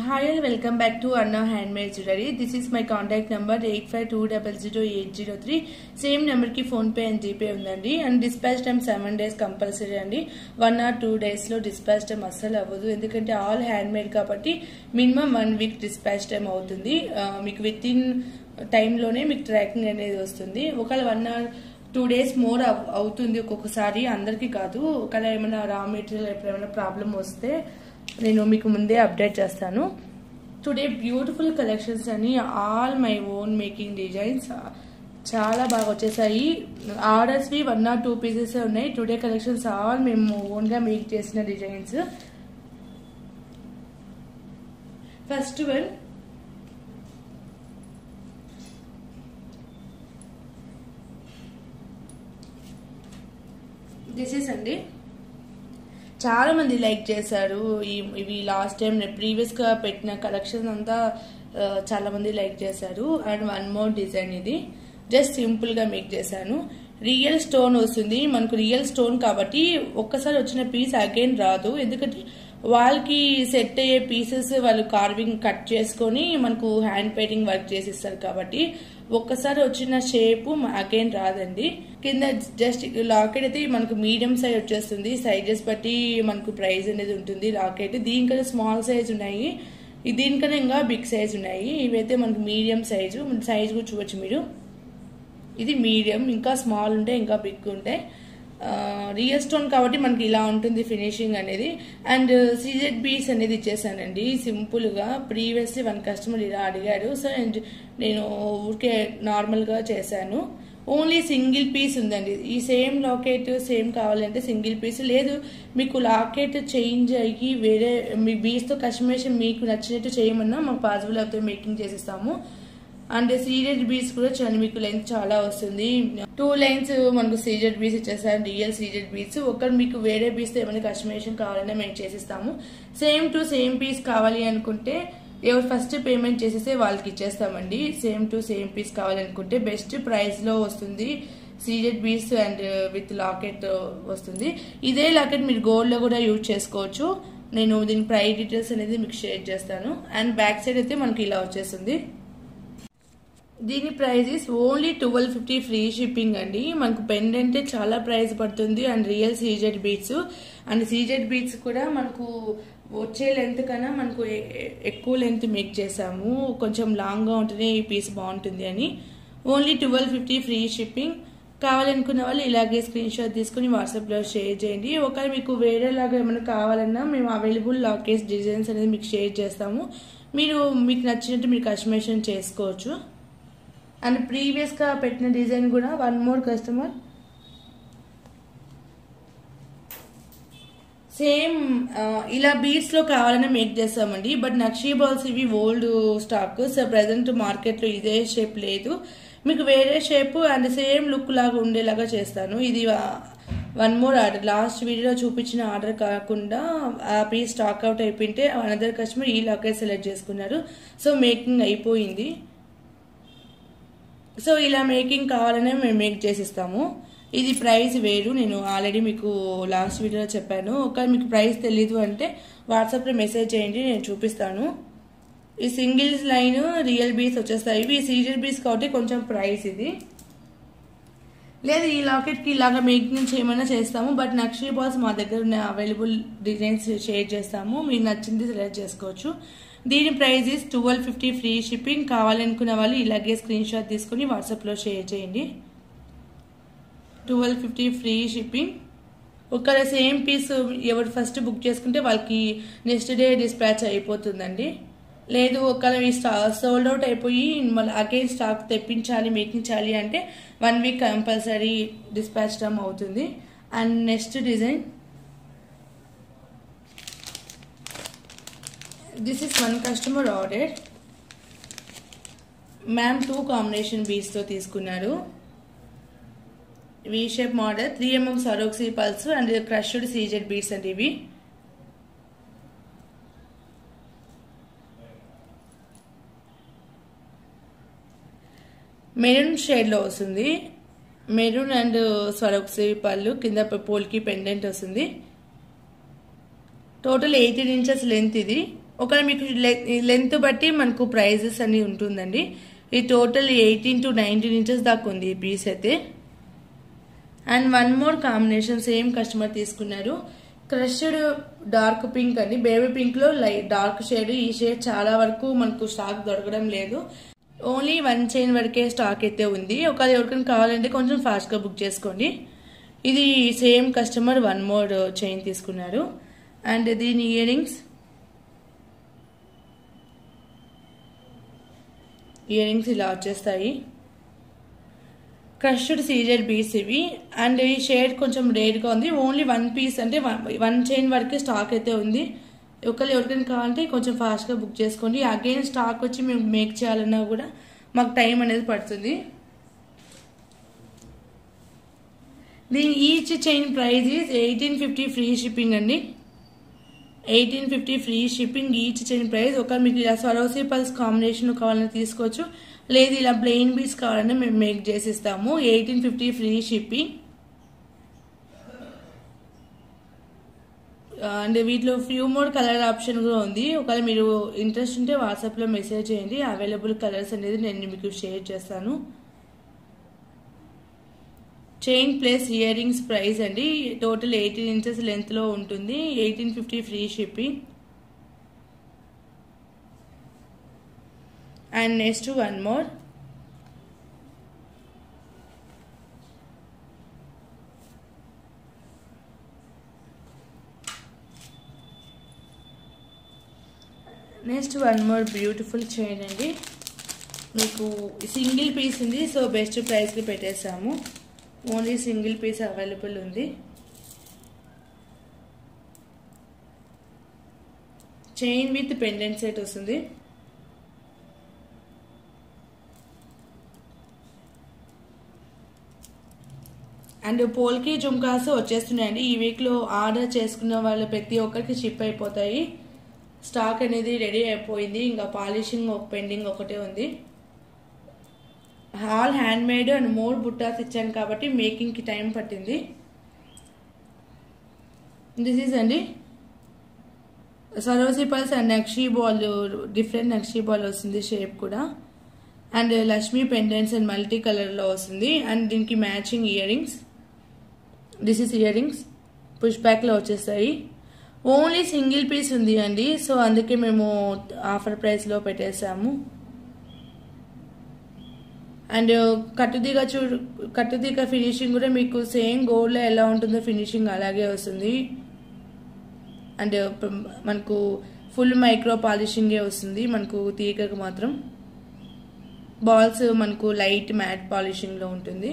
Hi and welcome back to Anna Handmade Jewelry. This is my contact number 85200803. Same number ki phone pay and GPay undandi and dispatch time 7 days compulsory andi. 1 or 2 days lo dispatch time assalu avvadu endukante all handmade kabatti minimum 1 week dispatch time avutundi. Meeku within time lone meeku tracking anedi vastundi. Okala 1 or 2 days more అవుతుంది ఒక్కొక్కసారి అందరికి కాదు. ఒకవేళ ఏమైనా raw material ఎప్పుడైనా problem వస్తే నేను మీకు ముందే అప్డేట్ చేస్తాను. టుడే బ్యూటిఫుల్ కలెక్షన్స్ అని all my own making designs చాలా బాగా వచ్చేసాయి. ఆర్డర్స్వి 1 or 2 పీసెస్ ఉన్నాయి. టుడే కలెక్షన్స్ ఆల్ మేము ఓన్గా మేక్ చేసిన designs. First one this is అండి. చాలా మంది లైక్ చేశారు ఇవి. లాస్ట్ టైం ప్రీవియస్ గా పెట్టిన కలెక్షన్ అంతా చాలా మంది లైక్ చేశారు. అండ్ వన్ మోర్ డిజైన్ ఇది జస్ట్ సింపుల్ గా మేక్ చేశాను. రియల్ స్టోన్ వస్తుంది మనకు. రియల్ స్టోన్ కాబట్టి ఒక్కసారి వచ్చిన పీస్ అగైన్ రాదు. ఎందుకంటే వాళ్ళకి సెట్ అయ్యే పీసెస్ వాళ్ళు కార్వింగ్ కట్ చేసుకొని మనకు హ్యాండ్ పెయింటింగ్ వర్క్ చేసిస్తారు కాబట్టి ఒక్కసారి వచ్చిన షేప్ అగైన్ రాదండి. కింద జస్ట్ లాకెట్ అయితే మనకు మీడియం సైజ్ వచ్చేస్తుంది. సైజెస్ బట్టి మనకు ప్రైస్ అనేది ఉంటుంది. లాకెట్ దీనికన్నా స్మాల్ సైజ్ ఉన్నాయి, దీనికన్నా ఇంకా బిగ్ సైజ్ ఉన్నాయి. ఇవైతే మనకు మీడియం సైజు. సైజ్ కూడా చూడొచ్చు మీరు. ఇది మీడియం, ఇంకా స్మాల్ ఉంటాయి, ఇంకా బిగ్ ఉంటాయి. రియల్ స్టోన్ కాబట్టి మనకి ఇలా ఉంటుంది ఫినిషింగ్ అనేది. అండ్ సీజెడ్ బీడ్స్ అనేది ఇచ్చేసానండి సింపుల్ గా. ప్రీవియస్లీ 1 కస్టమర్ ఇలా అడిగాడు. సో నేను ఊరికే నార్మల్ గా చేశాను. ఓన్లీ సింగిల్ పీస్ ఉందండి. ఈ సేమ్ లాకెట్ సేమ్ కావాలంటే సింగిల్ పీస్, లేదు మీకు లాకెట్ చేంజ్ అయ్యి వేరే మీ బీడ్స్ తో కస్టమైజేషన్ మీకు నచ్చినట్టు చేయమన్నా మాకు పాసిబుల్ అవుతుంది, మేకింగ్ చేసిస్తాము. అండ్ సీజెడ్ బీడ్స్ కూడా చూడండి, మీకు లెంత్ చాలా వస్తుంది. 2 లైన్స్ మనకు సీజెడ్ బీడ్స్ ఇచ్చేసారు, రియల్ సీజెడ్ బీడ్స్. ఒకరు మీకు వేరే బీడ్స్ తో ఏమైనా కస్టమైజేషన్ కావాలన్నా మేము చేసిస్తాము. సేమ్ టు సేమ్ పీస్ కావాలి అనుకుంటే ఎవరు ఫస్ట్ పేమెంట్ చేసేస్తే వాళ్ళకి ఇచ్చేస్తామండి. సేమ్ టు సేమ్ పీస్ కావాలనుకుంటే బెస్ట్ ప్రైస్ లో వస్తుంది. CZ beads and with locket వస్తుంది. ఇదే లాకెట్ మీరు గోల్డ్ లో కూడా యూజ్ చేసుకోవచ్చు. నేను దీని ప్రైస్ డీటెయిల్స్ అనేది మీకు షేర్ చేస్తాను. అండ్ బ్యాక్ సైడ్ అయితే మనకి ఇలా వచ్చేస్తుంది. దీని price is only 1250 free shipping అండి. మనకు పెండెంట్ చాలా ప్రైస్ పడుతుంది. And real CZ beads and CZ beads కూడా మనకు వచ్చే లెంత్ కన్నా మనకు ఎక్కువ లెంత్ మేక్ చేసాము. కొంచెం లాంగ్ గా ఉంటేనే ఈ పీస్ బాగుంటుంది అని. Only 1250 free shipping. కావాలనుకున్న వాళ్ళు ఇలాగే స్క్రీన్ షాట్ తీసుకుని వాట్సాప్ లో షేర్ చేయండి. ఒకవేళ మీకు వేరేలాగా ఏమైనా కావాలన్నా మేము అవైలబుల్ లాకెట్స్ డిజైన్స్ అనేది మీకు షేర్ చేస్తాము. మీకు నచ్చినట్టు మీరు కస్టమైజేషన్ చేసుకోవచ్చు. అండ్ ప్రీవియస్ గా పెట్టిన డిజైన్ కూడా వన్ మోర్ కస్టమర్ సేమ్ ఇలా బీడ్స్ లో కావాలనే మేక్ చేస్తామండి. బట్ నక్షీ బాల్స్ ఇవి old stock. So present market లో ఇదే షేప్ లేదు. మీకు వేరే షేప్ అండ్ సేమ్ లుక్ లాగా ఉండేలాగా చేస్తాను. ఇది వన్ మోర్ ఆర్డర్. లాస్ట్ వీడియోలో చూపించిన ఆర్డర్ కాకుండా ఆ పీస్ స్టాక్ అవుట్ అయిపోయింటే అనదర్ కస్టమర్ ఈ లాకెట్ సెలెక్ట్ చేసుకున్నారు. సో మేకింగ్ అయిపోయింది. సో ఇలా మేకింగ్ కావాలనే మేము మేక్ చేసిస్తాము. ఇది ప్రైస్ వేరు, నేను ఆల్రెడీ మీకు లాస్ట్ వీడియోలో చెప్పాను. ఒకవేళ మీకు ప్రైస్ తెలీదు అంటే వాట్సాప్లో మెసేజ్ చేయండి, నేను చూపిస్తాను. ఈ సింగిల్స్ లైన్ రియల్ బీడ్స్ వచ్చేస్తాయి. ఇవి సీజెడ్ బీడ్స్ కాబట్టి కొంచెం ప్రైస్ ఇది. లేదు ఈ లాకెట్కి ఇలాగా మేకింగ్ చేయమన్నా చేస్తాము. బట్ నక్షీ బాల్స్ మా దగ్గర ఉన్న అవైలబుల్ డిజైన్స్ షేర్ చేస్తాము. మీకు నచ్చింది సెలెక్ట్ చేసుకోవచ్చు. దీని ప్రైస్ ఇస్ 1250 ఫ్రీ షిప్పింగ్. కావాలనుకున్న వాళ్ళు ఇలాగే స్క్రీన్ షాట్ తీసుకుని వాట్సాప్ లో షేర్ చేయండి. 1250 ఫ్రీ షిప్పింగ్. ఒకవేళ సేమ్ పీస్ ఎవరు ఫస్ట్ బుక్ చేసుకుంటే వాళ్ళకి నెక్స్ట్ డే డిస్పాచ్ అయిపోతుందండి. లేదు ఒకవేళ సోల్డ్ అవుట్ అయిపోయి మళ్ళీ అగైన్ స్టాక్ తెప్పించాలి మేకింగ్ చేయాలి అంటే 1 వీక్ కంపల్సరీ డిస్పాచ్ టైం అవుతుంది. And next design this is one customer order. Ma'am 2 combination beads తో తీసుకున్నారు. V shape model 3mm Swarovski pearls and crushed CZ beads అండి. ఇవి మెరూన్ షేడ్ లో వస్తుంది. మెరూన్ అండ్ సరోక్సీ పళ్ళు, కింద పోల్కి పెండెంట్ వస్తుంది. టోటల్ 18 ఇంచెస్ లెంత్ ఇది. ఒక మీకు లెంత్ బట్టి మనకు ప్రైజెస్ అని ఉంటుందండి. ఈ టోటల్ 18 to 19 ఇంచెస్ దాకా ఉంది ఈ పీస్ అయితే. And one more combination same customer తీసుకున్నారు. క్రష్డ్ డార్క్ పింక్ అండి, బేబీ పింక్ లో లైట్ డార్క్ షేడ్. ఈ షేడ్ చాలా వరకు మనకు స్టాక్ దొరకడం లేదు, ఓన్లీ 1 చైన్ వరకే స్టాక్ అయితే ఉంది. ఒకవేళ ఎవరికైనా కావాలంటే కొంచెం ఫాస్ట్ గా బుక్ చేసుకోండి. ఇది same customer one more chain తీసుకున్నారు. అండ్ దీని ఇయర్ రింగ్స్ ఇలా వచ్చేస్తాయి. క్రష్డ్ సీజెడ్ బీడ్స్ ఇవి. అండ్ ఈ షేడ్ కొంచెం రేర్ గా ఉంది, ఓన్లీ 1 పీస్ అంటే 1 చైన్ వరకే స్టాక్ అయితే ఉంది. ఒకళ్ళు ఎవరికైనా కావాలంటే కొంచెం ఫాస్ట్ గా బుక్ చేసుకోండి. అగైన్ స్టాక్ వచ్చి మేము మేక్ చేయాలన్నా కూడా మాకు టైం అనేది పడుతుంది. దీని each chain price 1850 free shipping అండి. 1850 free shipping each chain price. ఒక మీకు ఇలా స్వరోసి పల్స్ కాంబినేషన్ కావాలని తీసుకోవచ్చు, లేదు ఇలా ప్లెయిన్ బీడ్స్ కావాలని మేము మేక్ చేసి ఇస్తాము. 1850 ఫ్రీ షిప్పింగ్. అండ్ వీటిలో ఫ్యూ మోర్ కలర్ ఆప్షన్ కూడా ఉంది. ఒకవేళ మీరు ఇంట్రెస్ట్ ఉంటే వాట్సాప్ లో మెసేజ్ చేయండి, అవైలబుల్ కలర్స్ అనేది నేను మీకు షేర్ చేస్తాను. Chain plus ear rings price అండి, టోటల్ 18 ఇంచెస్ లెంత్ లో ఉంటుంది. 1850 free shipping. And next one more beautiful chain అండి. మీకు సింగిల్ పీస్ ఉంది, సో బెస్ట్ ప్రైస్ కి పెట్టేసాము. ఓన్లీ సింగిల్ పీస్ అవైలబుల్ ఉంది. చైన్ విత్ పెండెంట్ సెట్ వస్తుంది. అండ్ పోల్కి జుమ్కాస్ వచ్చేస్తున్నాయండి. ఈ వీక్ లో ఆర్డర్ చేసుకున్న వాళ్ళ ప్రతి ఒక్కరికి షిప్ అయిపోతాయి. స్టాక్ అనేది రెడీ అయిపోయింది, ఇంకా పాలిషింగ్ పెండింగ్ ఒకటే ఉంది. All handmade and more బుట్టాస్ ఇచ్చాను కాబట్టి మేకింగ్ కి టైం పట్టింది. దిస్ ఈజ్ అండి సరోసి పల్స్ అండ్ నక్షీ బాల్, డిఫరెంట్ నక్షీ బాల్ వస్తుంది షేప్ కూడా. And Lakshmi pendants and multi colour లో వస్తుంది. అండ్ దీనికి matching earrings. This is earrings push back లో వచ్చేస్తాయి. ఓన్లీ సింగిల్ పీస్ ఉంది అండి, సో అందుకే మేము ఆఫర్ ప్రైస్ లో పెట్టేసాము. అండ్ కట్టుదీగ ఫినిషింగ్ కూడా మీకు సేమ్ గోల్డ్ లో ఎలా ఉంటుందో ఫినిషింగ్ అలాగే వస్తుంది. అండ్ మనకు ఫుల్ మైక్రో పాలిషింగే వస్తుంది. మనకు తీగకు మాత్రం బాల్స్ మనకు లైట్ మ్యాట్ పాలిషింగ్ లో ఉంటుంది.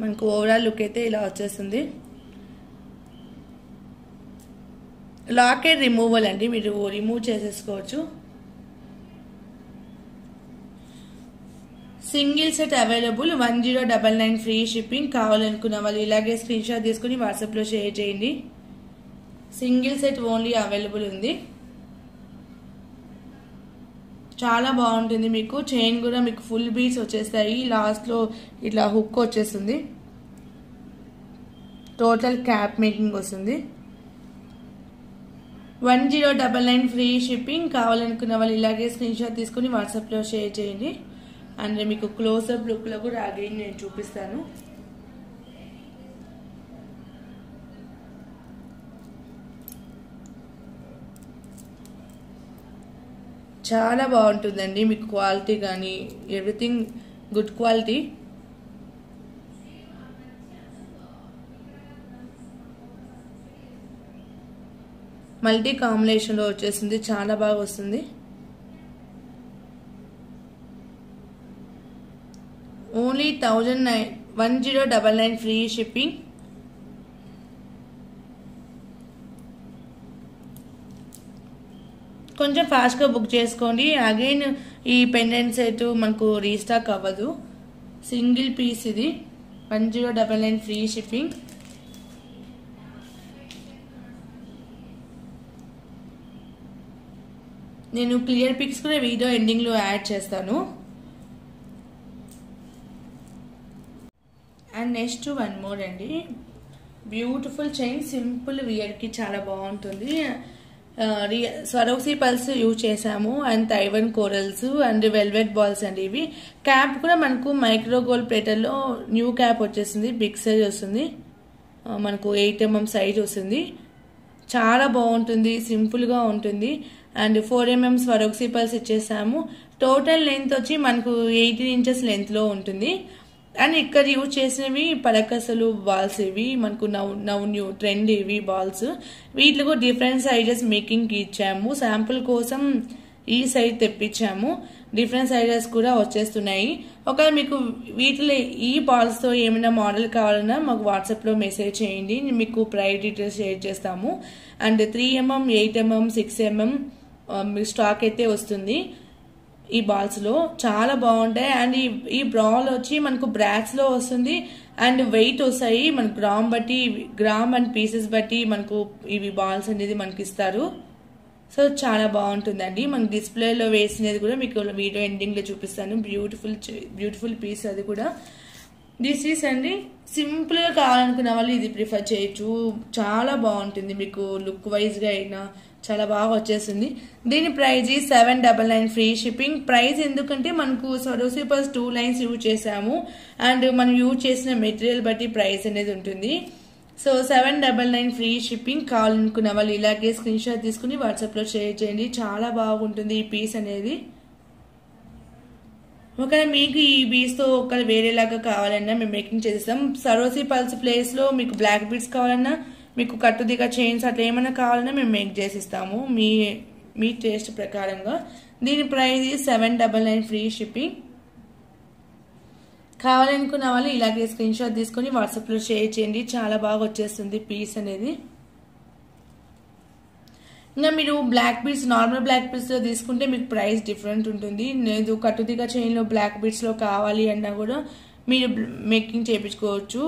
మనకు ఓవరాల్ లుక్ అయితే ఇలా వచ్చేస్తుంది. లాకెట్ రిమూవల్ అండి, మీరు రిమూవ్ చేసేసుకోవచ్చు. Single set available. 1099 free shipping. కావాలనుకున్న వాళ్ళు ఇలాగే స్క్రీన్ షాట్ తీసుకుని వాట్సాప్ లో షేర్ చేయండి. సింగిల్ సెట్ ఓన్లీ అవైలబుల్ ఉంది. చాలా బాగుంటుంది. మీకు చైన్ కూడా మీకు ఫుల్ బీడ్స్ వచ్చేస్తాయి, లాస్ట్ లో ఇట్లా హుక్ వచ్చేస్తుంది. టోటల్ క్యాప్ మేకింగ్ వస్తుంది. 1099 ఫ్రీ షిప్పింగ్. కావాలనుకున్న వాళ్ళు ఇలాగే స్క్రీన్ షాట్ తీసుకుని వాట్సాప్ లో షేర్ చేయండి. అండ్ మీకు క్లోజ్అప్ లుక్ లో కూడా అగైన్ నేను చూపిస్తాను. చాలా బాగుంటుందండి, మీకు క్వాలిటీ కానీ everything good quality. Multi combination లో వచ్చేసింది, చాలా బాగా వస్తుంది. Only 1099 free shipping. కొంచెం ఫాస్ట్ గా బుక్ చేసుకోండి. అగైన్ ఈ పెండెంట్ సెట్ మనకు రీస్టాక్ అవ్వదు. సింగిల్ పీస్ ఇది. 1099 ఫ్రీ షిప్పింగ్. నేను క్లియర్ పిక్స్ కూడా వీడియో ఎండింగ్ లో యాడ్ చేస్తాను. నెక్స్ట్ వన్ మోర్ అండి, బ్యూటిఫుల్ చైన్, సింపుల్ వియర్ కి చాలా బాగుంటుంది. స్వరోక్సీ పల్స్ యూజ్ చేసాము and Taiwan corals and velvet balls అండి. ఇవి క్యాప్ కూడా మనకు మైక్రో గోల్డ్ ప్లేటర్లో న్యూ క్యాప్ వచ్చేసింది, బిగ్ సైజ్ వస్తుంది, మనకు 8 mm సైజ్ వస్తుంది. చాలా బాగుంటుంది, సింపుల్ గా ఉంటుంది. అండ్ 4 mm స్వరోక్సీ పల్స్ ఇచ్చేసాము. టోటల్ లెంత్ వచ్చి మనకు 18 inches లెంత్ లో ఉంటుంది. అండ్ ఇక్కడ యూజ్ చేసినవి పలకసలు బాల్స్, ఇవి మనకు నవ్ న్యూ ట్రెండ్ ఇవి బాల్స్. వీటిలో డిఫరెంట్ సైజెస్ మేకింగ్ కి ఇచ్చాము. శాంపుల్ కోసం ఈ సైజ్ తెప్పించాము. డిఫరెంట్ సైజెస్ కూడా వచ్చేస్తున్నాయి. ఒకవేళ మీకు వీటిలో ఈ బాల్స్ తో ఏమైనా మోడల్ కావాలన్నా మాకు వాట్సాప్ లో మెసేజ్ చేయండి, మీకు ప్రైస్ డీటెయిల్స్ షేర్ చేస్తాము. And 3 mm 8 mm 6 mm stock అయితే వస్తుంది ఈ బాల్స్ లో. చాలా బాగుంటాయి. అండ్ ఈ బాల్ వచ్చి మనకు బ్రాక్స్ లో వస్తుంది అండ్ వెయిట్ వస్తాయి. మన గ్రామ్ అండ్ పీసెస్ బట్టి మనకు ఇవి బాల్స్ అనేది మనకి ఇస్తారు. సో చాలా బాగుంటుందండి. మన డిస్ప్లేలో వేసినది కూడా మీకు వీడియో ఎండింగ్ లో చూపిస్తాను. బ్యూటిఫుల్ పీస్ అది కూడా. దిస్ ఈస్ అండి, సింపుల్ గా కావాలనుకున్న వాళ్ళు ఇది ప్రిఫర్ చేయొచ్చు. చాలా బాగుంటుంది, మీకు లుక్ వైజ్ గా అయినా చాలా బాగా వచ్చేస్తుంది. దీని ప్రైజ్ 799 ఫ్రీ షిప్పింగ్. ప్రైస్ ఎందుకంటే మనకు స్వరోక్సీ పల్స్ 2 lines యూజ్ చేసాము అండ్ మనం యూజ్ చేసిన మెటీరియల్ బట్టి ప్రైస్ అనేది ఉంటుంది. So 799 free shipping. కావాలనుకున్న వాళ్ళు ఇలాగే స్క్రీన్ షాట్ తీసుకుని వాట్సాప్ లో షేర్ చేయండి. చాలా బాగుంటుంది ఈ పీస్ అనేది. ఒకవేళ మీకు ఈ బీడ్స్ తో ఒకవేళ వేరేలాగా కావాలన్నా మేము మేకింగ్ చేస్తాం. స్వరోక్సీ పల్స్ ప్లేస్ లో మీకు బ్లాక్ బీడ్స్ కావాలన్నా, మీకు కట్టుదిగా చైన్స్ అట్లా ఏమైనా కావాలన్నా మేము మేక్ చేసిస్తాము మీ టేస్ట్ ప్రకారంగా. దీని ప్రైస్ 799 ఫ్రీ షిప్పింగ్. కావాలనుకున్న వాళ్ళు ఇలాగే స్క్రీన్ షాట్ తీసుకొని వాట్సాప్ లో షేర్ చేయండి. చాలా బాగా వచ్చేస్తుంది పీస్ అనేది. ఇంకా మీరు black beads, normal black beads లో తీసుకుంటే మీకు ప్రైస్ డిఫరెంట్ ఉంటుంది. లేదు కట్టుదిగా చైన్ లో బ్లాక్ బీడ్స్ లో కావాలి అన్నా కూడా మీరు మేకింగ్ చేయించుకోవచ్చు.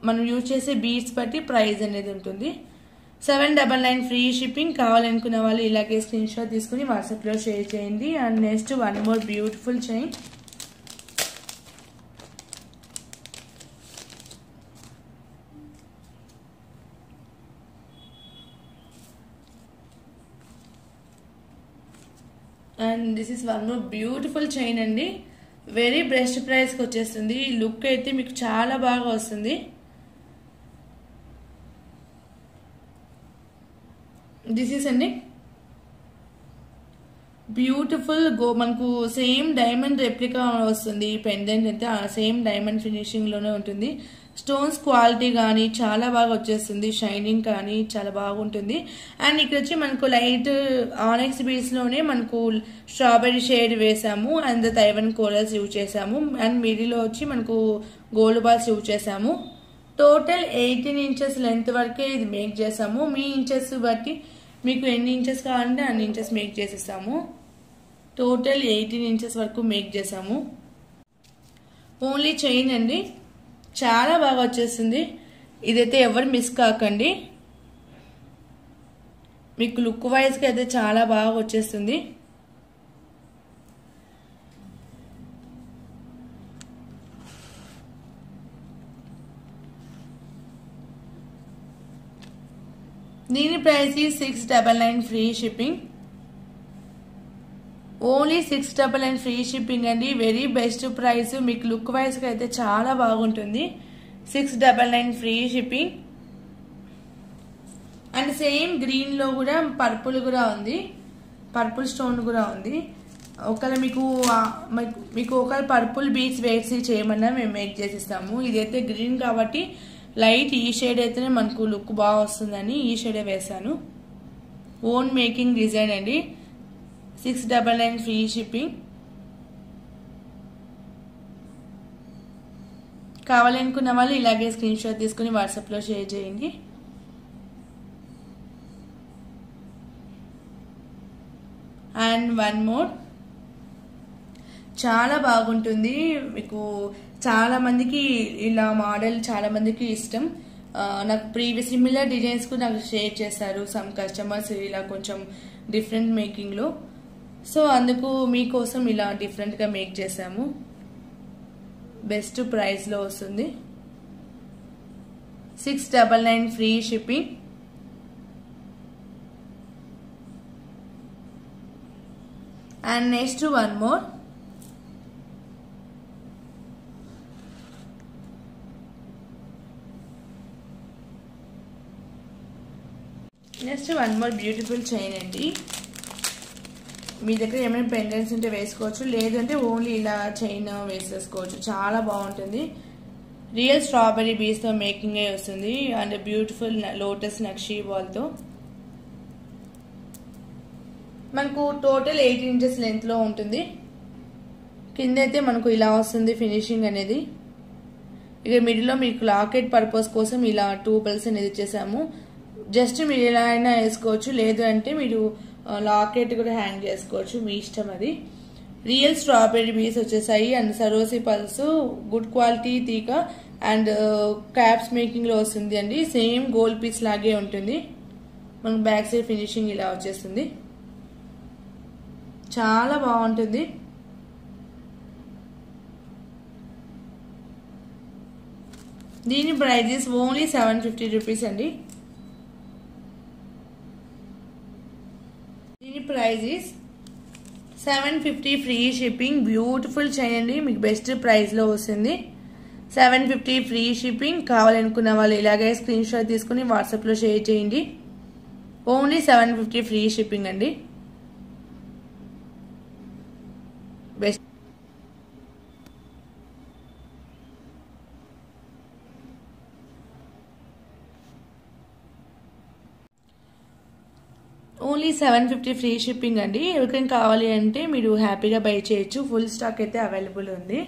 మనం యూజ్ చేసే బీడ్స్ బట్టి ప్రైస్ అనేది ఉంటుంది. 799 ఫ్రీ షిప్పింగ్. కావాలనుకున్న వాళ్ళు ఇలాగే స్క్రీన్ షాట్ తీసుకుని వాట్సాప్ లో షేర్ చేయండి. And next one more beautiful chain. And this is one more beautiful chain అండి. వెరీ బెస్ట్ ప్రైస్ కి వచ్చేస్తుంది. లుక్ అయితే మీకు చాలా బాగా వస్తుంది. దిస్ ఈస్ అండి బ్యూటిఫుల్ మనకు సేమ్ డైమండ్ రెప్లికా వస్తుంది. పెండెంట్ అయితే సేమ్ డైమండ్ ఫినిషింగ్ లోనే ఉంటుంది. స్టోన్స్ క్వాలిటీ కానీ చాలా బాగా వచ్చేస్తుంది. షైనింగ్ కానీ చాలా బాగుంటుంది. అండ్ ఇక్కడ వచ్చి మనకు లైట్ ఆనెక్స్ బీడ్స్ లోనే మనకు స్ట్రాబెరీ షేడ్ వేసాము అండ్ తైవన్ కోరల్స్ యూజ్ చేసాము. అండ్ మిడిల్లో వచ్చి మనకు గోల్డ్ బాల్స్ యూజ్ చేసాము. టోటల్ 18 inches లెంత్ వరకే ఇది మేక్ చేసాము. మీ ఇంచెస్ బట్టి మీకు ఎన్ని ఇంచెస్ కావాలంటే అన్ని ఇంచెస్ మేక్ చేసిస్తాము. టోటల్ 18 inches వరకు మేక్ చేసాము. ఓన్లీ చైన్ అండి, చాలా బాగా వచ్చేస్తుంది. ఇదైతే ఎవరు మిస్ కాకండి. మీకు లుక్ వైజ్ గా అయితే చాలా బాగా వచ్చేస్తుంది. దీని price 699 free shipping. Only 699 free shipping అండి. Very best price. మీకు లుక్ వైజ్ గా అయితే చాలా బాగుంటుంది. 699 free shipping. And same green లో కూడా పర్పుల్ కూడా ఉంది, పర్పుల్ స్టోన్ కూడా ఉంది. ఒకవేళ మీకు ఒకవేళ పర్పుల్ బీడ్స్ వేసి చేయమన్నా మేము మేక్ చేసిస్తాము. ఇదైతే గ్రీన్ కాబట్టి లైట్ ఈ షేడ్ అయితేనే మనకు లుక్ బాగా వస్తుందని ఈ షేడే వేసాను. ఓన్ మేకింగ్ డిజైన్ అండి. 699 ఫ్రీ షిప్పింగ్. కావాలనుకున్న వాళ్ళు ఇలాగే స్క్రీన్ షాట్ తీసుకుని వాట్సాప్ లో షేర్ చేయండి. అండ్ వన్ మోర్, చాలా బాగుంటుంది. మీకు చాలా మందికి ఇలా మోడల్ చాలా మందికి ఇష్టం. నాకు ప్రీవియస్ సిమిలర్ డిజైన్స్ కూడా నాకు షేర్ చేశారు సమ్ కస్టమర్స్ ఇలా కొంచెం డిఫరెంట్ మేకింగ్ లో. సో అందుకు మీకోసం ఇలా డిఫరెంట్ గా మేక్ చేసాము. బెస్ట్ ప్రైస్లో వస్తుంది. 699 free shipping. And next one more. Next one more beautiful chain అండి. మీ దగ్గర ఏమైనా పెండెంట్స్ ఉంటే వేసుకోవచ్చు, లేదంటే ఓన్లీ ఇలా చైన్ వేసేసుకోవచ్చు. చాలా బాగుంటుంది. రియల్ స్ట్రాబెరీ బీస్తో మేకింగ్ అయి వస్తుంది. అండ్ బ్యూటిఫుల్ లోటస్ నక్షి బాల్తో. మనకు టోటల్ 8 ఇంచెస్ లెంత్లో ఉంటుంది. కింద అయితే మనకు ఇలా వస్తుంది ఫినిషింగ్ అనేది. ఇక మిడిల్లో మీకు లాకెట్ పర్పస్ కోసం ఇలా 2 బెల్స్ అనేది ఇచ్చేసాము. జస్ట్ మీరు ఎలా అయినా వేసుకోవచ్చు, లేదు అంటే మీరు లాకెట్ కూడా హ్యాంగ్ చేసుకోవచ్చు, మీ ఇష్టం అది. రియల్ స్ట్రాబెరీ బీస్ వచ్చేసాయి. And Swarovski pulse good quality తీగ అండ్ క్యాప్స్ మేకింగ్ లో వస్తుంది అండి. సేమ్ గోల్డ్ పీస్ లాగే ఉంటుంది. మనకు బ్యాక్ సైడ్ ఫినిషింగ్ ఇలా వచ్చేస్తుంది. చాలా బాగుంటుంది. దీని ప్రైజెస్ ఓన్లీ 750 రూపీస్ అండి. దీని prices 750 free shipping. Beautiful chain అండి, మీకు బెస్ట్ ప్రైస్ లో వస్తుంది. 750 ఫ్రీ షిప్పింగ్. కావాలనుకున్న వాళ్ళు ఇలాగే స్క్రీన్ షాట్ తీసుకుని వాట్సాప్ లో షేర్ చేయండి. ఓన్లీ 750 ఫ్రీ షిప్పింగ్ అండి. బెస్ట్ ఓన్లీ 750 ఫ్రీ షిప్పింగ్ అండి. ఎవరికైనా కావాలి అంటే మీరు హ్యాపీగా బై చేయొచ్చు. ఫుల్ స్టాక్ అయితే అవైలబుల్ ఉంది.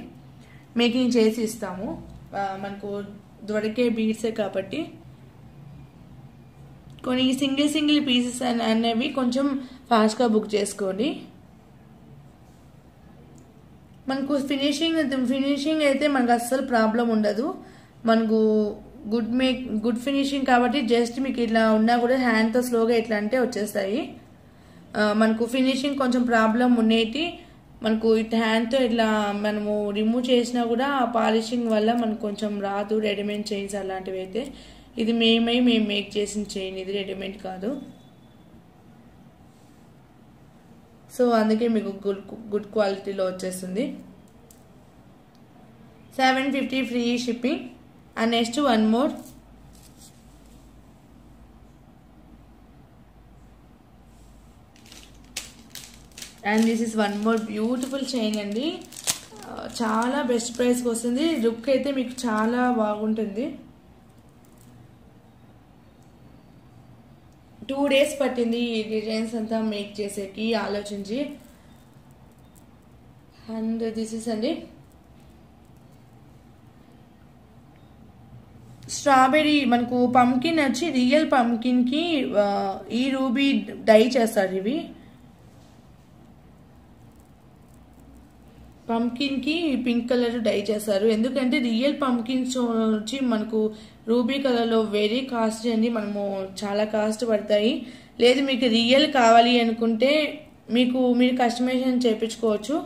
మేకింగ్ చేసి ఇస్తాము. మనకు దొరికే బీడ్సే కాబట్టి కొన్ని సింగిల్ పీసెస్ అనేవి కొంచెం ఫాస్ట్గా బుక్ చేసుకోండి. మనకు ఫినిషింగ్ అయితే మనకు అస్సలు ప్రాబ్లం ఉండదు. మనకు గుడ్ ఫినిషింగ్ కాబట్టి జస్ట్ మీకు ఇట్లా ఉన్నా కూడా హ్యాండ్తో స్లోగా ఇట్లా అంటే వచ్చేస్తాయి. మనకు ఫినిషింగ్ కొంచెం ప్రాబ్లం ఉండేటి మనకు ఇట్లా హ్యాండ్తో ఇట్లా మనము రిమూవ్ చేసినా కూడా పాలిషింగ్ వల్ల మనకు కొంచెం రాదు. రెడీమేడ్ చైన్స్ అలాంటివి అయితే ఇది మేము మేక్ చేసిన చైన్, ఇది రెడీమేడ్ కాదు. సో అందుకే మీకు గుడ్ క్వాలిటీలో వచ్చేస్తుంది. 750 free shipping. And next one more. And this is one more beautiful chain అండి. చాలా బెస్ట్ ప్రైస్కి వస్తుంది. లుక్ అయితే మీకు చాలా బాగుంటుంది. 2 డేస్ పట్టింది ఈ డిజైన్స్ అంతా మేక్ చేసేకి ఆలోచించి. అండ్ దిస్ ఇస్ అండి స్ట్రాబెరీ. మనకు పంకిన్ వచ్చి రియల్ పంకిన్ కి ఈ రూబీ డై చేస్తారు. ఇవి పంకిన్ కి పింక్ కలర్ డై చేస్తారు. ఎందుకంటే రియల్ పంకిన్స్ వచ్చి మనకు రూబీ కలర్ లో వెరీ కాస్ట్ అండి. మనము చాలా కాస్ట్ పడతాయి. లేదు మీకు రియల్ కావాలి అనుకుంటే మీరు కస్టమైజేషన్ చేయించుకోవచ్చు.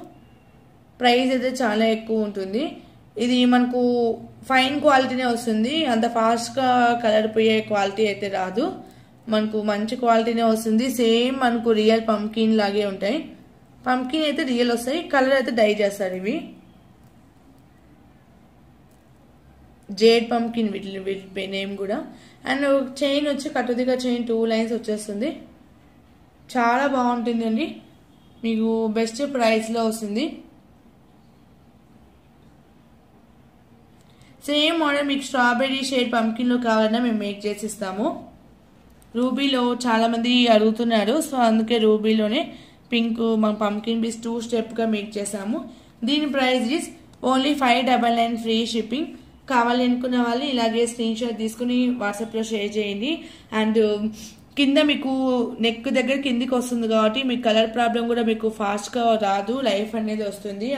ప్రైస్ అయితే చాలా ఎక్కువ ఉంటుంది. ఇది మనకు ఫైన్ క్వాలిటీనే వస్తుంది. అంత ఫాస్ట్గా కలర్ పోయే క్వాలిటీ అయితే రాదు. మనకు మంచి క్వాలిటీనే వస్తుంది. సేమ్ మనకు రియల్ పంకిన్ లాగే ఉంటాయి. పంకిన్ అయితే రియల్ వస్తాయి, కలర్ అయితే డై చేస్తారు. ఇవి జేడ్ పంకిన్ వీటి నేమ్ కూడా. అండ్ చైన్ వచ్చి కట్టుదిగా చైన్ 2 లైన్స్ వచ్చేస్తుంది. చాలా బాగుంటుంది అండి. మీకు బెస్ట్ ప్రైస్లో వస్తుంది. సేమ్ మోడల్ మీకు స్ట్రాబెరీ షేడ్ పంకిన్లో కావాలన్నా మేము మేక్ చేసి ఇస్తాము. రూబీలో చాలా మంది అడుగుతున్నారు, సో అందుకే రూబీలోనే పింక్ మన పంకిన్ బీస్ 2 స్టెప్గా మేక్ చేసాము. దీని price is only 599 free shipping. కావాలి అనుకున్న వాళ్ళు ఇలాగే స్క్రీన్ షాట్ తీసుకుని వాట్సాప్లో షేర్ చేయండి. అండ్ కింద మీకు నెక్ దగ్గర కిందికి వస్తుంది కాబట్టి మీకు కలర్ ప్రాబ్లం కూడా మీకు ఫాస్ట్గా రాదు. లైఫ్ అనేది వస్తుంది.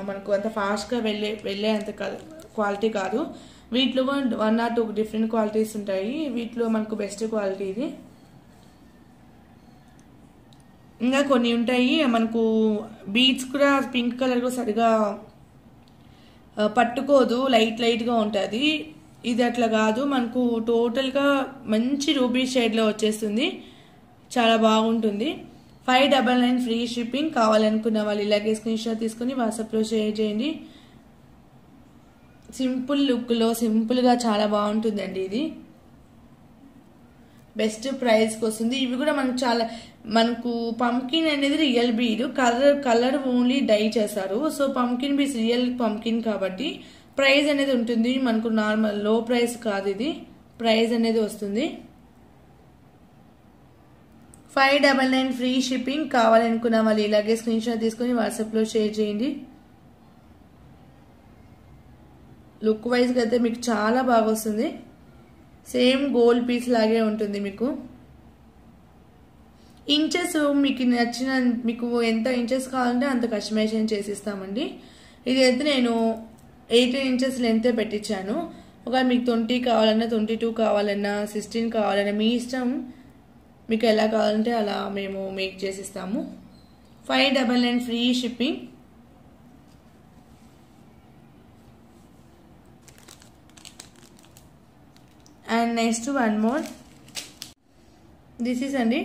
మనకు అంత ఫాస్ట్గా వెళ్ళే అంత క్వాలిటీ కాదు. వీటిలో 1 or 2 డిఫరెంట్ క్వాలిటీస్ ఉంటాయి. వీటిలో మనకు బెస్ట్ క్వాలిటీ ఇది. ఇంకా కొన్ని ఉంటాయి మనకు బీడ్స్ కూడా పింక్ కలర్ కూడా సరిగా పట్టుకోదు, లైట్ గా ఉంటుంది. ఇది అట్లా కాదు, మనకు టోటల్ గా మంచి రూబీ షేడ్ లో వచ్చేస్తుంది. చాలా బాగుంటుంది. 599 ఫ్రీ షిప్పింగ్. కావాలనుకున్న వాళ్ళు ఇలాగే స్క్రీన్ షాట్ తీసుకుని వాట్సాప్ లో షేర్ చేయండి. సింపుల్ లుక్ లో సింపుల్ గా చాలా బాగుంటుందండి. ఇది బెస్ట్ ప్రైస్ కి వస్తుంది. ఇవి కూడా మనకు పంకిన్ అనేది real bead, colour only dye చేస్తారు. So pumpkin beads real pumpkin కాబట్టి ప్రైస్ అనేది ఉంటుంది. మనకు నార్మల్ లో ప్రైస్ కాదు, ఇది ప్రైస్ అనేది వస్తుంది. 599 ఫ్రీ షిప్పింగ్. కావాలనుకున్న వాళ్ళు ఇలాగే స్క్రీన్ షాట్ తీసుకుని వాట్సాప్ లో షేర్ చేయండి. లుక్ వైజ్ గా అయితే మీకు చాలా బాగా వస్తుంది. సేమ్ గోల్డ్ పీస్ లాగే ఉంటుంది. మీకు ఇంచెస్ మీకు నచ్చిన, మీకు ఎంత ఇంచెస్ కావాలంటే అంత కస్టమైజేషన్ చేసిస్తామండి. ఇది అయితే నేను 18 ఇంచెస్ లెంత్ పెట్టించాను. ఒక మీకు 20 కావాలన్నా, 22 కావాలన్నా, 16 కావాలన్నా మీ ఇష్టం. మీకు ఎలా కావాలంటే అలా మేము మేక్ చేసిస్తాము. 599 free shipping. And next one more. This is అండి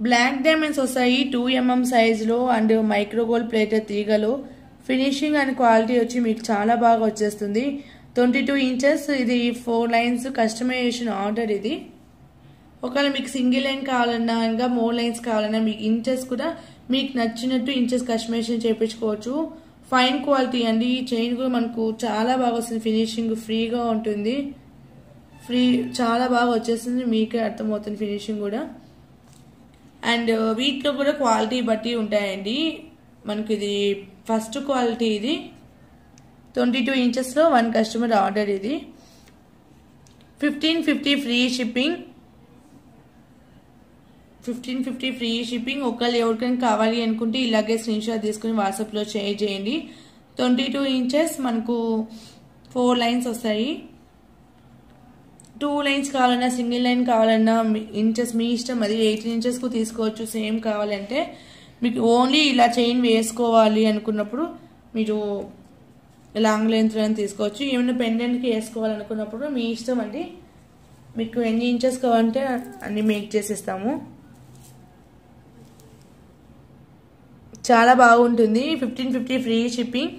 బ్లాక్ డైమండ్స్ వస్తాయి 2mm సైజులో అండ్ మైక్రోగోల్డ్ ప్లేటెడ్ తీగలు. ఫినిషింగ్ అండ్ క్వాలిటీ వచ్చి మీకు చాలా బాగా వచ్చేస్తుంది. 22 ఇంచెస్. ఇది 4 లైన్స్ కస్టమైజేషన్ ఆర్డర్. ఇది ఒకవేళ మీకు సింగిల్ లైన్ కావాలన్నా, ఇంకా 4 లైన్స్ కావాలన్నా, మీకు ఇంచెస్ కూడా మీకు నచ్చినట్టు ఇంచెస్ కస్టమైజేషన్ చేయించుకోవచ్చు. ఫైన్ క్వాలిటీ అండి. ఈ చైన్ కూడా మనకు చాలా బాగా వస్తుంది. ఫినిషింగ్ ఫ్రీగా ఉంటుంది. చాలా బాగా వచ్చేస్తుంది. మీకే అర్థమవుతుంది ఫినిషింగ్ కూడా. అండ్ వీటిలో కూడా క్వాలిటీ బట్టి ఉంటాయండి. మనకి ఇది ఫస్ట్ క్వాలిటీ. ఇది 22 ఇంచెస్లో 1 కస్టమర్ ఆర్డర్. ఇది 1550 ఫ్రీ షిప్పింగ్. 1550 free shipping. ఒకళ్ళు ఎవరికైనా కావాలి అనుకుంటే ఇలాగే స్క్రీన్ షాట్ తీసుకుని వాట్సాప్ లో షేర్ చేయండి. 22 ఇంచెస్ మనకు 4 లైన్స్ వస్తాయి. 2 లైన్స్ కావాలన్నా, సింగిల్ లైన్ కావాలన్నా ఇంచెస్ మీ ఇష్టం. అది 18 ఇంచెస్ కు తీసుకోవచ్చు. సేమ్ కావాలంటే మీకు ఓన్లీ ఇలా చైన్ వేసుకోవాలి అనుకున్నప్పుడు మీరు లాంగ్ లెంత్ తీసుకోవచ్చు. ఏమైనా పెండెంట్ కి వేసుకోవాలనుకున్నప్పుడు మీ ఇష్టం అండి. మీకు ఎన్ని ఇంచెస్ కావాలంటే అన్ని మేక్ చేసిస్తాము. చాలా బాగుంటుంది. 1550 free shipping.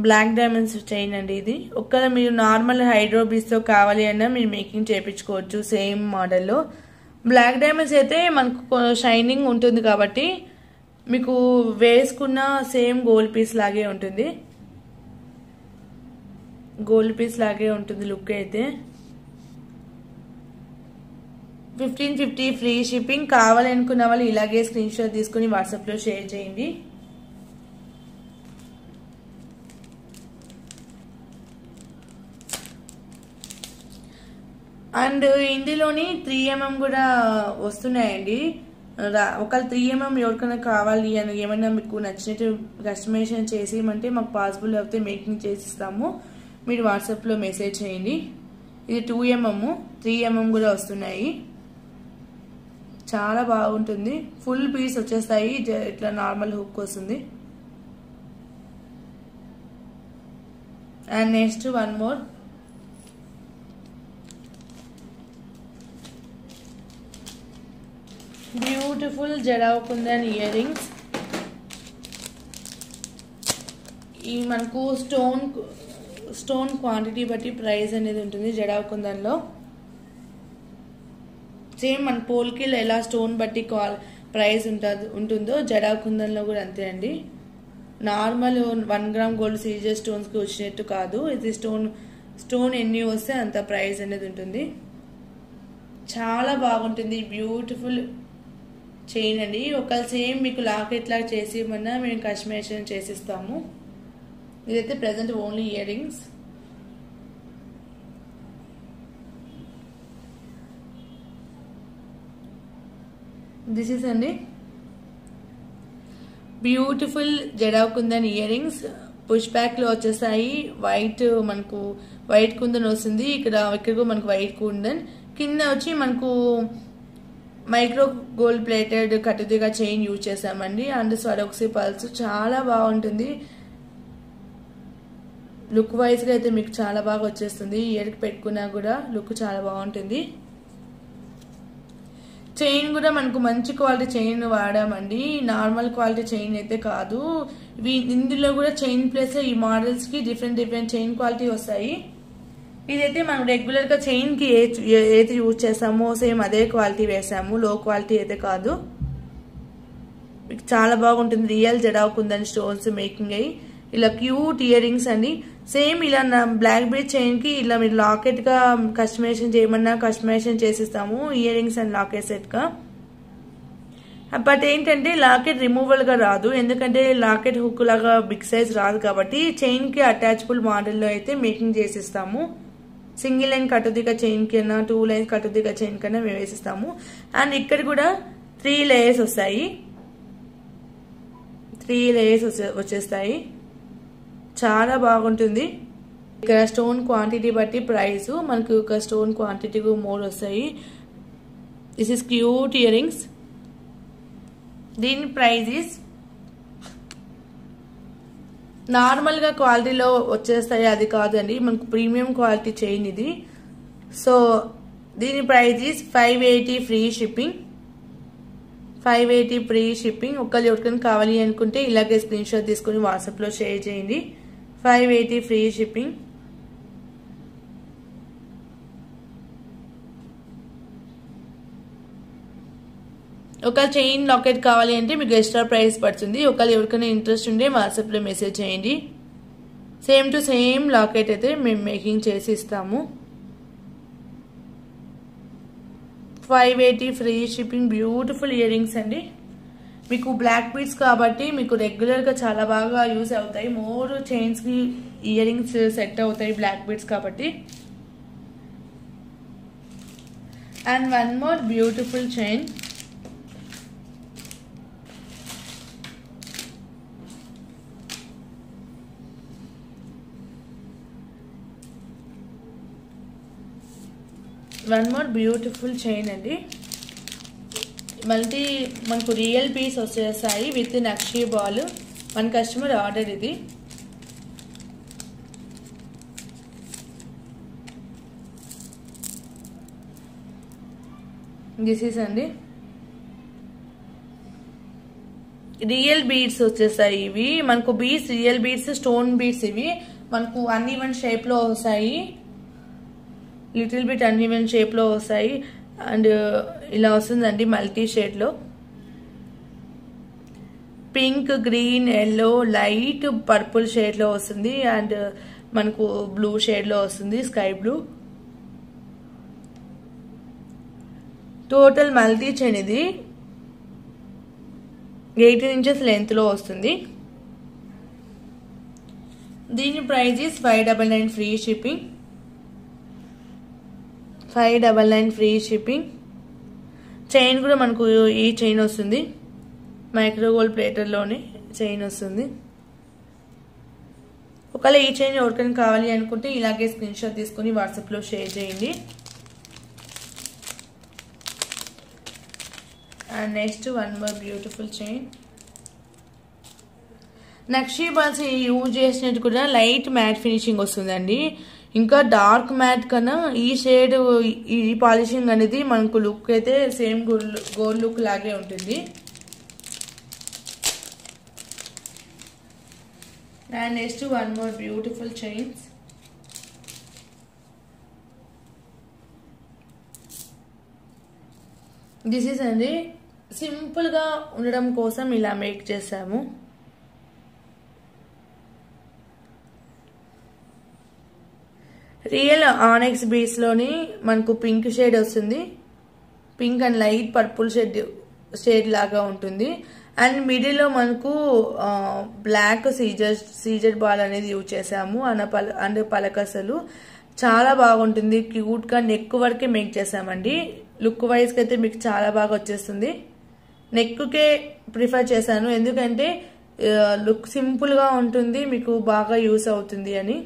Black diamonds chain అండి. ఇది ఒక్క మీరు నార్మల్ హైడ్రో బీడ్స్ తో కావాలి అన్నా మీరు మేకింగ్ చేయించుకోవచ్చు సేమ్ మోడల్లో. బ్లాక్ డైమండ్స్ అయితే మనకు షైనింగ్ ఉంటుంది కాబట్టి మీకు వేసుకున్న సేమ్ గోల్డ్ పీస్ లాగే ఉంటుంది. గోల్డ్ పీస్ లాగే ఉంటుంది లుక్ అయితే. 1550 ఫ్రీ షిప్పింగ్. కావాలనుకున్న వాళ్ళు ఇలాగే స్క్రీన్ షాట్ తీసుకుని వాట్సాప్ లో షేర్ చేయండి. అండ్ ఇందులోని 3mm కూడా వస్తున్నాయండి. ఒకవేళ 3mm ఎవరికైనా కావాలి అని ఏమైనా మీకు నచ్చినట్టు కస్టమైజేషన్ చేసేయమంటే మాకు పాసిబుల్ అయితే మేకింగ్ చేసిస్తాము. మీరు వాట్సాప్ లో మెసేజ్ చేయండి. ఇది 2mm, 3mm కూడా వస్తున్నాయి. చాలా బాగుంటుంది. ఫుల్ పీస్ వచ్చేస్తాయి. ఇట్లా నార్మల్ హుక్ వస్తుంది. And next one more. Beautiful jadau kundan ear rings. ఈ మనకు స్టోన్ క్వాంటిటీ బట్టి ప్రైస్ అనేది ఉంటుంది. జడావ్ కుందన్లో సేమ్ మన పోల్కిలో ఎలా స్టోన్ బట్టి ప్రైస్ ఉంటుందో జడావ్ కుందన్లో కూడా అంతే అండి. Normal 1 gram gold CZ stones కి వచ్చినట్టు కాదు. ఇది స్టోన్ ఎన్ని వస్తే అంత ప్రైస్ అనేది ఉంటుంది. చాలా బాగుంటుంది. బ్యూటిఫుల్ చైన్ అండి. ఒకవేళ సేమ్ మీకు లాకెట్ లాగా చేసి ఇవ్వమన్నా మేము కస్టమైజేషన్ చేసిస్తాము. ఇదైతే present only earrings. This is అండి beautiful jadau kundan earrings. Push back లో వచ్చేసాయి. మనకు వైట్ కుందన్ వస్తుంది. ఇక్కడ మనకు వైట్ కుందన్ కింద వచ్చి మనకు మైక్రో గోల్డ్ ప్లేటెడ్ కట్టుదిగా చైన్ యూజ్ చేసామండి. అండ్ స్వరోక్సీ పల్స్ చాలా బాగుంటుంది. లుక్ వైజ్ గా అయితే మీకు చాలా బాగా వచ్చేస్తుంది. ఇయర్ కి పెట్టుకున్నా కూడా లుక్ చాలా బాగుంటుంది. చైన్ కూడా మనకు మంచి క్వాలిటీ చైన్ వాడామండి. నార్మల్ క్వాలిటీ చైన్ అయితే కాదు. ఇందులో కూడా చైన్ ప్లస్ ఈ మోడల్స్ కి డిఫరెంట్ చైన్ క్వాలిటీ వస్తాయి. ఇదైతే మనం రెగ్యులర్ గా చైన్ కి ఏది యూజ్ చేసామో సేమ్ అదే క్వాలిటీ వేసాము. లో క్వాలిటీ అయితే కాదు. చాలా బాగుంటుంది. రియల్ జడాకుందని స్టోన్స్ మేకింగ్ అయ్యి ఇలా క్యూట్ ఇయర్ రింగ్స్ అండి. సేమ్ ఇలా బ్లాక్ బీడ్ చైన్ కి ఇలా మీరు లాకెట్ గా కస్టమైజేషన్ చేయమన్నా కస్టమైజేషన్ చేసిస్తాము. Earrings and locket set గా. బట్ ఏంటంటే లాకెట్ రిమూవల్ గా రాదు. ఎందుకంటే లాకెట్ హుక్ లాగా బిగ్ సైజ్ రాదు కాబట్టి చైన్ కి అటాచబుల్ మోడల్ లో అయితే మేకింగ్ చేసిస్తాము. సింగిల్ లైన్ కట్టుదిగా చైన్ కన్నా 2 లైన్స్ కట్టుదిగా చైన్ కన్నా మేము వేసిస్తాము. అండ్ ఇక్కడ కూడా 3 లేయర్స్ వస్తాయి. 3 లేయర్స్ వచ్చేస్తాయి. చాలా బాగుంటుంది. ఇక్కడ స్టోన్ క్వాంటిటీ బట్టి ప్రైస్ మనకు ఒక స్టోన్ క్వాంటిటీ మోర్ వస్తాయి. This is cute ear rings. దీని ప్రైస్ ఇస్ నార్మల్ గా క్వాలిటీలో వచ్చేస్తాయి అది కాదండి. మనకు ప్రీమియం క్వాలిటీ చైన్ ఇది. సో దీని price is 580 free shipping. 580 free shipping. ఎవరికైనా కావాలి అనుకుంటే ఇలాగే స్క్రీన్ షాట్ తీసుకుని వాట్సాప్ లో షేర్ చేయండి. 580 ఫ్రీ షిప్పింగ్. ఒకవేళ చైన్ లాకెట్ కావాలి అంటే మీకు ఎక్స్ట్రా ప్రైస్ పడుతుంది. ఒకవేళ ఎవరికైనా ఇంట్రెస్ట్ ఉంటే వాట్సాప్ లో మెసేజ్ చేయండి. సేమ్ టు సేమ్ లాకెట్ అయితే మేము మేకింగ్ చేసి ఇస్తాము. 580 free shipping. Beautiful ear rings అండి. మీకు బ్లాక్ బీడ్స్ కాబట్టి మీకు రెగ్యులర్ గా చాలా బాగా యూజ్ అవుతాయి. మోర్ చైన్స్ కి ఇయర్ రింగ్స్ సెట్ అవుతాయి బ్లాక్ బీడ్స్ కాబట్టి. And one more beautiful chain. One more beautiful chain అండి. మళ్ళీ మనకు రియల్ పీస్ వచ్చేస్తాయి విత్ నక్షీ బాల్. మన కస్టమర్ ఆర్డర్ ఇది. దిస్ ఈస్ అండి రియల్ బీడ్స్ వచ్చేస్తాయి. ఇవి మనకు beads real beads stone beads. ఇవి మనకు అన్ఈవెన్ షేప్ లో వస్తాయి. లిటిల్ బిట్ అన్ఈవెన్ షేప్ లో వస్తాయి. అండ్ ఇలా వస్తుందండి మల్టీ షేడ్ లో. Pink, green, yellow, light purple shade లో వస్తుంది. అండ్ మనకు బ్లూ షేడ్ లో వస్తుంది, sky blue. Total multi chain ఇది. 18 ఇంచెస్ లెంత్ లో వస్తుంది. దీని price is 599 free shipping. 599 free shipping. Chain కూడా మనకు ఈ చైన్ వస్తుంది. మైక్రో గోల్డ్ ప్లేటర్ లోనే చైన్ వస్తుంది. ఒకవేళ ఈ చైన్ ఎవరికైనా కావాలి అనుకుంటే ఇలాగే స్క్రీన్ షాట్ తీసుకుని వాట్సాప్ లో షేర్ చేయండి. And next one more beautiful chain. Nakshi balls use చేసినట్టు కూడా లైట్ మ్యాట్ ఫినిషింగ్ వస్తుందండి. ఇంకా డార్క్ మ్యాట్ కన్నా ఈ షేడ్ ఈ పాలిషింగ్ అనేది మనకు లుక్ అయితే సేమ్ గోల్డ్ లుక్ లాగే ఉంటుంది. And next one more beautiful chains. This is అండి సింపుల్ గా ఉండడం కోసం ఇలా మేక్ చేసాము. రియల్ ఆనెక్స్ బీడ్స్ లోని మనకు పింక్ షేడ్ వస్తుంది. Pink and light purple shade లాగా ఉంటుంది. అండ్ మిడిల్ లో మనకు బ్లాక్ సీజర్ బాల్ అనేది యూజ్ చేసాము. అండ్ పలకసలు చాలా బాగుంటుంది. క్యూట్ గా నెక్ వరకే మేక్ చేసామండి. లుక్ వైజ్ కి అయితే మీకు చాలా బాగా వచ్చేస్తుంది. నెక్ కే ప్రిఫర్ చేశాను ఎందుకంటే లుక్ సింపుల్ గా ఉంటుంది, మీకు బాగా యూస్ అవుతుంది అని.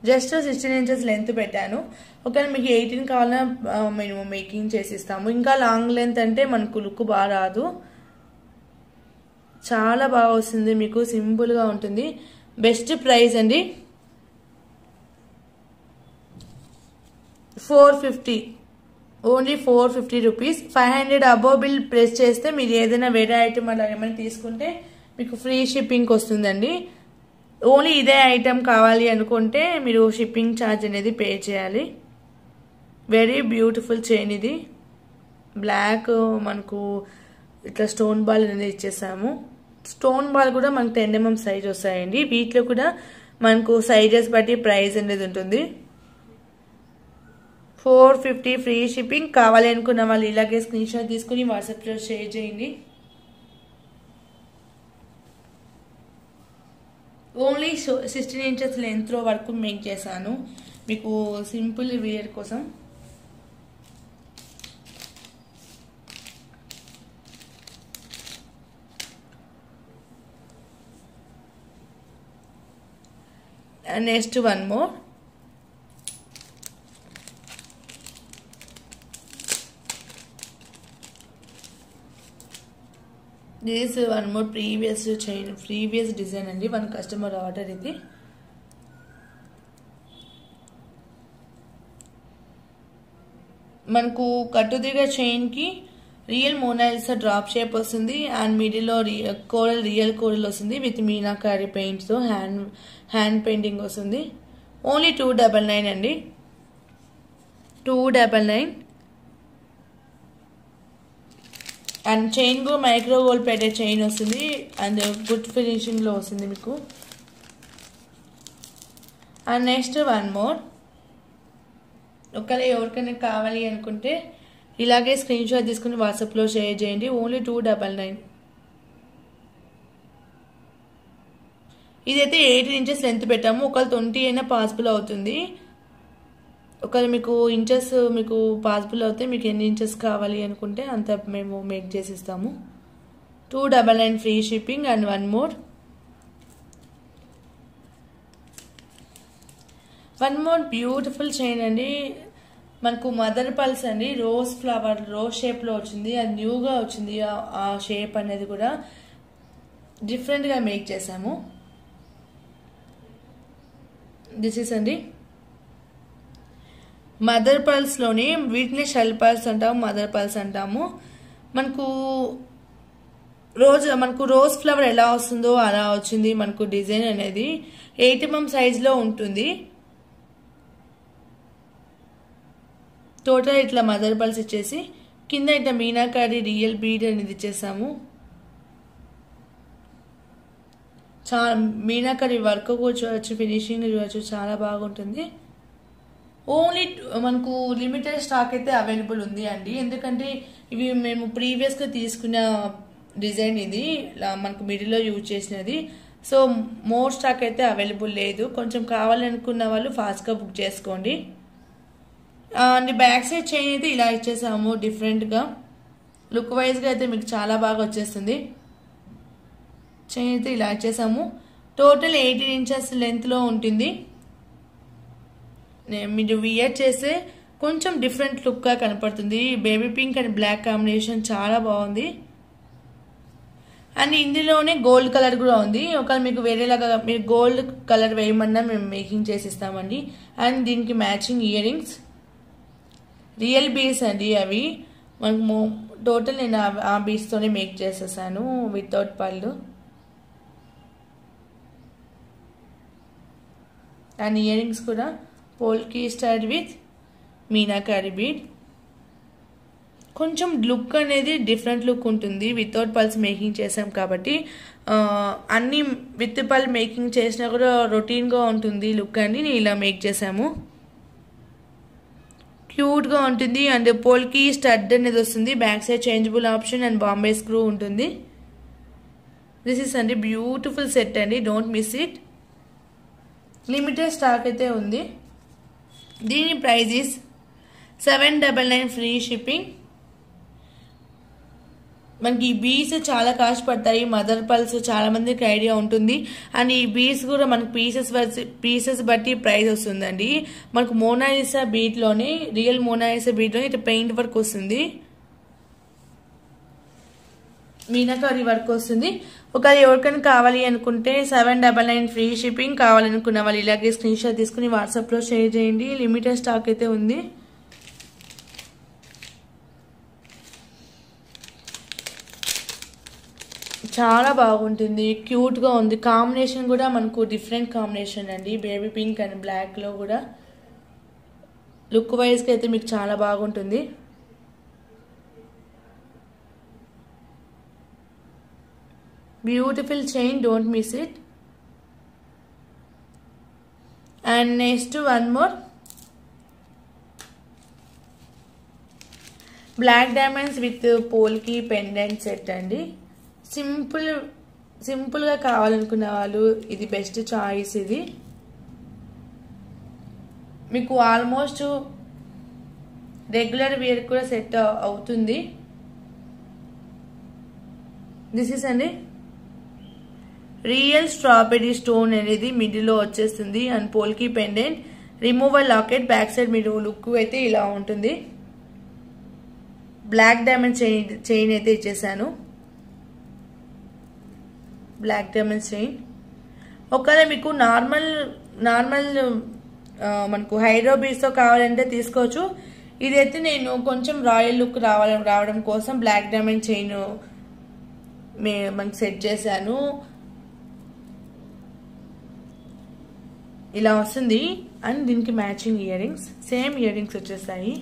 జస్ట్ 16 ఇంచెస్ లెంత్ పెట్టాను. ఒకవేళ మీకు 18 కావాలన్నా మేము మేకింగ్ చేసిస్తాము. ఇంకా లాంగ్ లెంత్ అంటే మనకు లుక్ బాగా రాదు, చాలా బాగా వస్తుంది, మీకు సింపుల్గా ఉంటుంది. బెస్ట్ ప్రైస్ అండి 450, only 450 rupees. 500 above bill press చేస్తే మీరు ఏదైనా వేరే ఐటమ్ అలా ఏమైనా తీసుకుంటే మీకు ఫ్రీ షిప్పింగ్ వస్తుందండి. ఓన్లీ ఇదే ఐటమ్ కావాలి అనుకుంటే మీరు షిప్పింగ్ ఛార్జ్ అనేది పే చేయాలి. వెరీ బ్యూటిఫుల్ చైన్ ఇది. బ్లాక్ మనకు ఇట్లా స్టోన్ బాల్ అనేది ఇచ్చేసాము. స్టోన్ బాల్ కూడా మనకు 10 mm సైజ్ వస్తాయండి. వీటిలో కూడా మనకు సైజెస్ బట్టి ప్రైస్ అనేది ఉంటుంది. 450 ఫ్రీ షిప్పింగ్. కావాలి అనుకున్న వాళ్ళు ఇలాగే స్క్రీన్ షాట్ తీసుకుని వాట్సాప్లో షేర్ చేయండి. ఓన్లీ 16 ఇంచెస్ లెంత్లో వరకు మేక్ చేశాను మీకు సింపుల్ వేర్ కోసం. Next one more. This one more previous chain, previous design అండి. వన్ కస్టమర్ ఆర్డర్ ఇది. మనకు కట్టుదిగ చైన్ కి రియల్ మోనాలిసా డ్రాప్ షేప్ వస్తుంది అండ్ మిడిల్ లో కోరల్, రియల్ కోరల్ వస్తుంది విత్ మీనాకారి పెయింట్ తో హ్యాండ్ పెయింటింగ్ వస్తుంది. ఓన్లీ 299 అండి, 299. అండ్ చైన్ కు మైక్రో గోల్డ్ పెట్టే చైన్ వస్తుంది అండ్ గుడ్ ఫినిషింగ్ లో వస్తుంది మీకు. And next one more. ఒకవేళ ఎవరికైనా కావాలి అనుకుంటే ఇలాగే స్క్రీన్ షాట్ తీసుకుని వాట్సాప్లో షేర్ చేయండి. ఓన్లీ 299. ఇదైతే 18 ఇంచెస్ లెంత్ పెట్టాము. ఒకవేళ 20 అయినా పాసిబుల్ అవుతుంది. ఒకవేళ మీకు ఇంచెస్ మీకు పాసిబుల్ అవుతే మీకు ఎన్ని ఇంచెస్ కావాలి అనుకుంటే అంత మేము మేక్ చేసి ఇస్తాము. 299 free shipping. And one more beautiful chain అండి. మనకు మదర్ పల్స్ అండి. రోజ్ ఫ్లవర్, రోజ్ షేప్ లో వచ్చింది. అది న్యూగా వచ్చింది. ఆ షేప్ అనేది కూడా డిఫరెంట్ గా మేక్ చేసాము. దిస్ ఇస్ అండి మదర్ పల్స్ లోని, వీటిని షెల్ పల్స్ అంటాము, మదర్ పల్స్ అంటాము. మనకు రోజ్ ఫ్లవర్ ఎలా వస్తుందో అలా వచ్చింది మనకు డిజైన్ అనేది. 8 mm సైజ్ లో ఉంటుంది. టోటల్ ఇట్లా మదర్ పల్స్ ఇచ్చేసి కింద ఇట్లా మీనాకారి రియల్ బీడ్ అనేది ఇచ్చేసాము. చాలా మీనాకారి వర్క్ కూడా చూడవచ్చు, ఫినిషింగ్ చూడవచ్చు, చాలా బాగుంటుంది. ఓన్లీ మనకు లిమిటెడ్ స్టాక్ అయితే అవైలబుల్ ఉంది అండి. ఎందుకంటే ఇవి మేము ప్రీవియస్గా తీసుకున్న డిజైన్, ఇది మనకు మిడిల్లో యూజ్ చేసినది. సో మోర్ స్టాక్ అయితే అవైలబుల్ లేదు. కొంచెం కావాలనుకున్న వాళ్ళు ఫాస్ట్గా బుక్ చేసుకోండి. అండ్ బ్యాక్ సైడ్ చైన్ అయితే ఇలా ఇచ్చేసాము డిఫరెంట్గా. లుక్ వైజ్గా అయితే మీకు చాలా బాగా వచ్చేస్తుంది. చైన్ అయితే ఇలా ఇచ్చేసాము. టోటల్ 18 ఇంచెస్ లెంత్లో ఉంటుంది. మీరు వియర్ చేస్తే కొంచెం డిఫరెంట్ లుక్గా కనపడుతుంది. Baby pink and black combination చాలా బాగుంది. అండ్ ఇందులోనే గోల్డ్ కలర్ కూడా ఉంది. ఒకవేళ మీకు వేరేలాగా మీరు గోల్డ్ కలర్ వేయమన్నా మేము మేకింగ్ చేసి ఇస్తామండి. అండ్ దీనికి matching ear rings, real beads అండి అవి. మనకు టోటల్ నేను ఆ బీడ్స్తోనే మేక్ చేసేసాను వితౌట్ పళ్ళు. అండ్ ఇయర్ రింగ్స్ కూడా పోల్కి స్టార్ట్ విత్ మీనాకారి బీడ్. కొంచెం లుక్ అనేది డిఫరెంట్ లుక్ ఉంటుంది. వితౌట్ పల్స్ మేకింగ్ చేసాం కాబట్టి అన్ని విత్ పల్ మేకింగ్ చేసినా కూడా రొటీన్గా ఉంటుంది లుక్ అని ఇలా మేక్ చేసాము. క్యూట్గా ఉంటుంది. అండ్ పోల్కి స్టడ్ అనేది వస్తుంది. Back side changeable option and Bombay screw ఉంటుంది. దిస్ ఇస్ అండి బ్యూటిఫుల్ సెట్ అండి, don't miss it. Limited stock అయితే ఉంది. దీని ప్రైస్ ఈస్ 799 ఫ్రీ షిప్పింగ్. మనకి ఈ బీడ్స్ చాలా కాస్ట్ పడతాయి. మదర్ పల్స్ చాలా మందికి ఐడియా ఉంటుంది. అండ్ ఈ బీడ్స్ కూడా మనకు పీసెస్ బట్టి ప్రైస్ వస్తుందండి. మనకు మోనాలిసా బీడ్ లోనే, రియల్ మోనాలిసా బీడ్ లోనే ఇట్లా పెయింట్ వర్క్ వస్తుంది, మీనాకారి వర్క్ వస్తుంది. ఒకవేళ ఎవరికైనా కావాలి అనుకుంటే 799 ఫ్రీ షిప్పింగ్. కావాలనుకున్న వాళ్ళు ఇలాగే స్క్రీన్ షాట్ తీసుకుని వాట్సాప్ లో షేర్ చేయండి. లిమిటెడ్ స్టాక్ అయితే ఉంది. చాలా బాగుంటుంది, క్యూట్ గా ఉంది. కాంబినేషన్ కూడా మనకు డిఫరెంట్ కాంబినేషన్ అండి, బేబీ పింక్ అండ్ బ్లాక్ లో కూడా. లుక్ వైజ్ గా అయితే మీకు చాలా బాగుంటుంది. Beautiful chain, don't miss it. And next one more black diamonds with polki pendant set అండి. సింపుల్ గా కావాలనుకున్న వాళ్ళు ఇది బెస్ట్ చాయిస్. ఇది మీకు ఆల్మోస్ట్ రెగ్యులర్ వేర్ కూడా సెట్ అవుతుంది. దిస్ ఇస్ అండి రియల్ స్ట్రాబెర్రీ స్టోన్ అనేది మిడిల్ లో వచ్చేస్తుంది. And polki pendant, removal locket, back side మీరు లుక్ అయితే ఇలా ఉంటుంది. బ్లాక్ డైమండ్ చైన్ అయితే ఇచ్చేసాను, బ్లాక్ డైమండ్ చైన్. ఒకవేళ మీకు నార్మల్ మనకు హైడ్రో బీడ్స్ తో కావాలంటే తీసుకోవచ్చు. ఇదైతే నేను కొంచెం రాయల్ లుక్ రావడం కోసం బ్లాక్ డైమండ్ చైన్ మనకి సెట్ చేశాను. ఇలా వస్తుంది. అండ్ దీనికి matching ear rings, same ear rings వచ్చేస్తాయి.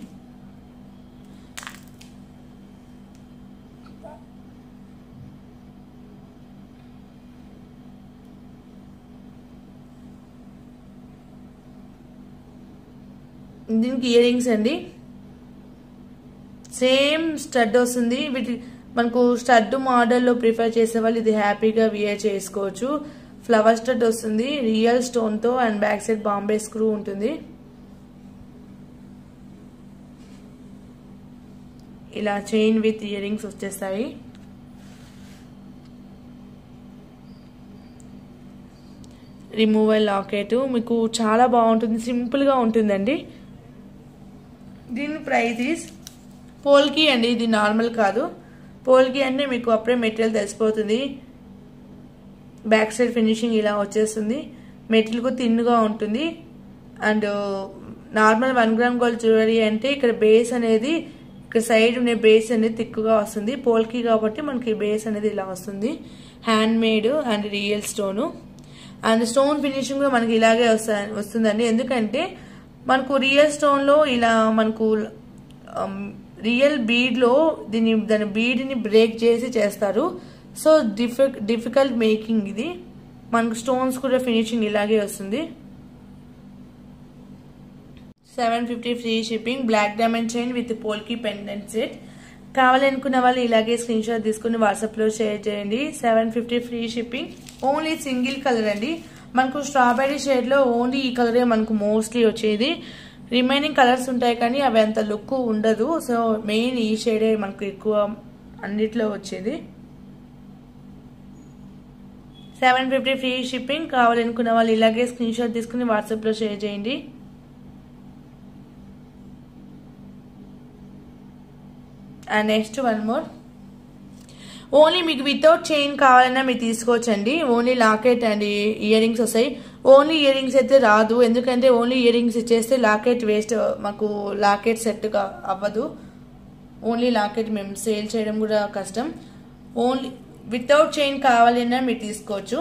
దీనికి ఇయర్ రింగ్స్ అండి, సేమ్ స్టడ్ వస్తుంది. మనకు స్టడ్ మోడల్లో ప్రిఫర్ చేసే వాళ్ళు ఇది హ్యాపీగా వియర్ చేసుకోవచ్చు. ఫ్లవర్ స్టడ్ వస్తుంది రియల్ స్టోన్ తో. And back side Bombay screw ఉంటుంది. ఇలా చైన్ విత్ ఇయర్ రింగ్స్ వచ్చేస్తాయి. రిమూవల్ లాకెట్ మీకు చాలా బాగుంటుంది, సింపుల్ గా ఉంటుందండి. దీని ప్రైస్ ఈస్ పోల్కి అండి, ఇది నార్మల్ కాదు. పోల్కి అంటే మీకు అప్పుడే మెటీరియల్ తెలిసిపోతుంది. బ్యాక్ సైడ్ ఫినిషింగ్ ఇలా వచ్చేస్తుంది. మెటీరియల్ కూడా థిన్గా ఉంటుంది. And normal 1 gram gold jewellery అంటే ఇక్కడ బేస్ అనేది, ఇక్కడ సైడ్ ఉండే బేస్ అనేది థిక్గా వస్తుంది. పోల్కి కాబట్టి మనకి బేస్ అనేది ఇలా వస్తుంది. Hand made and real stone. And stone finishing కూడా మనకి ఇలాగే వస్తుందండి. ఎందుకంటే మనకు రియల్ స్టోన్ లో ఇలా మనకు రియల్ బీడ్ లో దాని బీడ్ ని బ్రేక్ చేసి చేస్తారు. సో డిఫికల్ట్ మేకింగ్ ఇది. మనకు స్టోన్స్ కూడా ఫినిషింగ్ ఇలాగే వస్తుంది. 750 free shipping. Black diamond chain with polki pendant set. కావాలనుకున్న వాళ్ళు ఇలాగే స్క్రీన్ షాట్ తీసుకుని వాట్సాప్ లో షేర్ చేయండి. 750 free shipping. Only single colour అండి. మనకు స్ట్రాబెర్రీ షేడ్ లో ఓన్లీ ఈ కలరే మనకు మోస్ట్లీ వచ్చేది. రిమైనింగ్ కలర్స్ ఉంటాయి కానీ అవి అంత లుక్ ఉండదు. సో మెయిన్ ఈ షేడే మనకు ఎక్కువ అన్నిట్లో వచ్చేది. 750 ఫ్రీ షిప్పింగ్. కావాలనుకున్న వాళ్ళు ఇలాగే స్క్రీన్ షాట్ తీసుకుని వాట్సాప్ లో షేర్ చేయండి. And next one more. Only మీకు వితౌట్ చైన్ కావాలన్నా మీరు తీసుకోవచ్చండి. Only locket and ear rings వస్తాయి. ఓన్లీ ఇయర్ రింగ్స్ అయితే రాదు, ఎందుకంటే ఓన్లీ ఇయర్ రింగ్స్ ఇచ్చేస్తే లాకెట్ వేస్ట్, మాకు లాకెట్ సెట్ అవ్వదు. ఓన్లీ లాకెట్ మేము సేల్ చేయడం కూడా కష్టం. ఓన్లీ వితౌట్ చైన్ కావాలన్నా మీరు తీసుకోవచ్చు.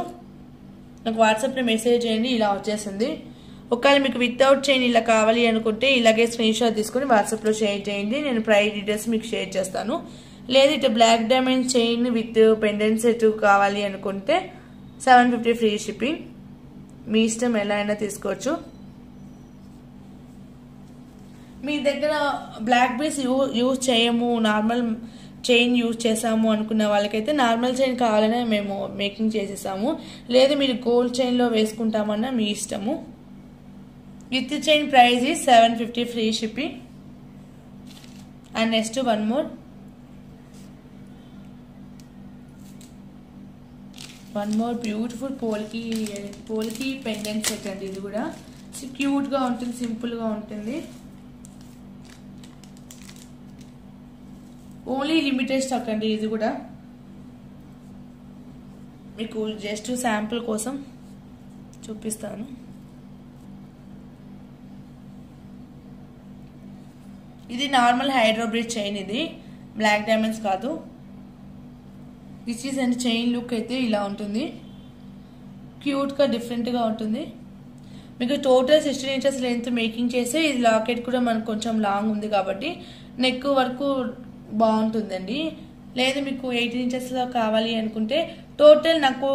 నాకు వాట్సాప్లో మెసేజ్ చేయండి, ఇలా వచ్చేసింది. ఒకవేళ మీకు వితౌట్ చైన్ ఇలా కావాలి అనుకుంటే ఇలాగే స్క్రీన్ షాట్ తీసుకుని వాట్సాప్లో షేర్ చేయండి. నేను ప్రైస్ డీటెయిల్స్ మీకు షేర్ చేస్తాను. లేదు ఇట్లా black diamond chain with pendant set కావాలి అనుకుంటే 750 ఫ్రీ షిప్పింగ్. మీ ఇష్టం, ఎలా అయినా తీసుకోవచ్చు. మీ దగ్గర బ్లాక్ బీడ్స్ యూజ్ చేయము, నార్మల్ చైన్ యూజ్ చేసాము అనుకున్న వాళ్ళకైతే నార్మల్ చైన్ కావాలనే మేము మేకింగ్ చేసేసాము. లేదు మీరు గోల్డ్ చైన్లో వేసుకుంటామన్నా మీ ఇష్టము. With chain price is 750 free shipping. And next one more one more beautiful polki pendant set అండి. ఇది కూడా క్యూట్గా ఉంటుంది, సింపుల్గా ఉంటుంది. ఓన్లీ లిమిటెడ్ స్టాక్ అండి. ఇది కూడా మీకు జస్ట్ శాంపుల్ కోసం చూపిస్తాను. ఇది నార్మల్ హైడ్రో బ్రిడ్జ్ చైన్, ఇది బ్లాక్ డైమండ్స్ కాదు. This is and chain look అయితే ఇలా ఉంటుంది, క్యూట్గా డిఫరెంట్గా ఉంటుంది. మీకు టోటల్ 16 ఇంచెస్ లెంత్ మేకింగ్ చేస్తే ఇది లాకెట్ కూడా మనకు కొంచెం లాంగ్ ఉంది కాబట్టి నెక్ వరకు బాగుంటుందండి. లేదు మీకు 18 ఇంచెస్లో కావాలి అనుకుంటే టోటల్ నాకు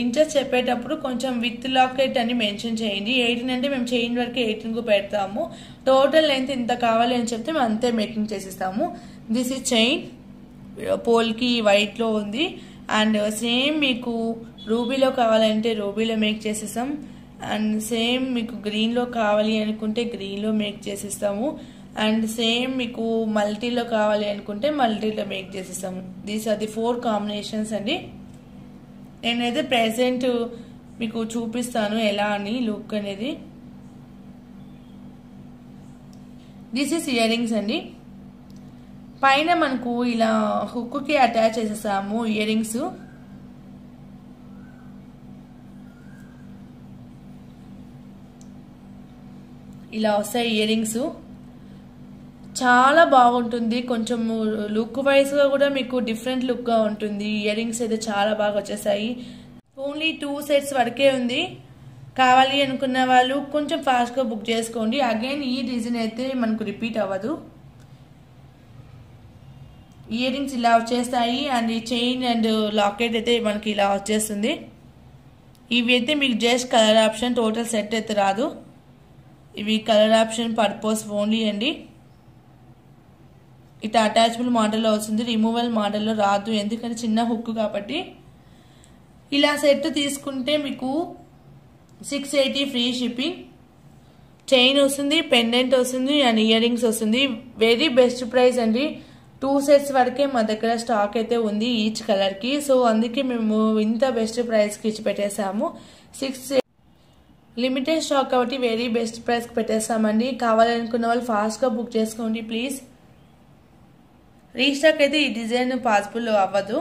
ఇంచెస్ చెప్పేటప్పుడు కొంచెం విత్ లాకెట్ అని మెన్షన్ చేయండి. 18 అంటే మేము చైన్ వరకు 18కు పెడతాము. టోటల్ లెంత్ ఇంత కావాలి అని చెప్తే మేము అంతే మేకింగ్ చేసిస్తాము. దిస్ ఇస్ చైన్ పోల్కి వైట్లో ఉంది. అండ్ సేమ్ మీకు రూబీలో కావాలంటే రూబీలో మేక్ చేసేస్తాం. అండ్ సేమ్ మీకు గ్రీన్లో కావాలి అనుకుంటే గ్రీన్లో మేక్ చేసిస్తాము. అండ్ సేమ్ మీకు మల్టీలో కావాలి అనుకుంటే మల్టీలో మేక్ చేసిస్తాము. దీస్ ఆర్ ది 4 కాంబినేషన్స్ అండి. నేనైతే ప్రెసెంట్ మీకు చూపిస్తాను ఎలా అని లుక్ అనేది. దిస్ ఈస్ ఇయర్ రింగ్స్ అండి. పైన మనకు ఇలా హుక్కి అటాచ్ చేసేసాము ఇయర్ రింగ్స్. ఇలా వస్తాయి ఇయర్ రింగ్స్, చాలా బాగుంటుంది. కొంచెం లుక్ వైజ్గా కూడా మీకు డిఫరెంట్ లుక్గా ఉంటుంది. ఇయర్ రింగ్స్ అయితే చాలా బాగా వచ్చేసాయి. ఓన్లీ 2 సెట్స్ వరకే ఉంది. కావాలి అనుకున్న వాళ్ళు కొంచెం ఫాస్ట్గా బుక్ చేసుకోండి. అగైన్ ఈ డిజైన్ అయితే మనకు రిపీట్ అవ్వదు. ఇయర్ రింగ్స్ ఇలా వచ్చేస్తాయి. అండ్ ఈ చైన్ అండ్ లాకెట్ అయితే మనకి ఇలా వచ్చేస్తుంది. ఇవి అయితే మీకు just colour option, total set అయితే రాదు. ఇవి కలర్ ఆప్షన్ పర్పస్ ఓన్లీ అండి. ఇట్లా అటాచబుల్ మోడల్లో వస్తుంది, రిమూవల్ మోడల్లో రాదు, ఎందుకంటే చిన్న హుక్ కాబట్టి. ఇలా సెట్ తీసుకుంటే మీకు 680 ఫ్రీ షిప్పింగ్. చైన్ వస్తుంది, పెండెంట్ వస్తుంది అండ్ ఇయర్ రింగ్స్ వస్తుంది. వెరీ బెస్ట్ ప్రైస్ అండి. 2 సెట్స్ వరకే మా దగ్గర స్టాక్ అయితే ఉంది ఈచ్ కలర్కి. సో అందుకే మేము ఇంత బెస్ట్ ప్రైస్కి ఇచ్చి పెట్టేసాము. 6 లిమిటెడ్ స్టాక్ కాబట్టి వెరీ బెస్ట్ ప్రైస్కి పెట్టేస్తామండి. కావాలనుకున్న వాళ్ళు ఫాస్ట్గా బుక్ చేసుకోండి ప్లీజ్. రీస్టాక్ అయితే ఈ డిజైన్ పాసిబుల్ అవ్వదు.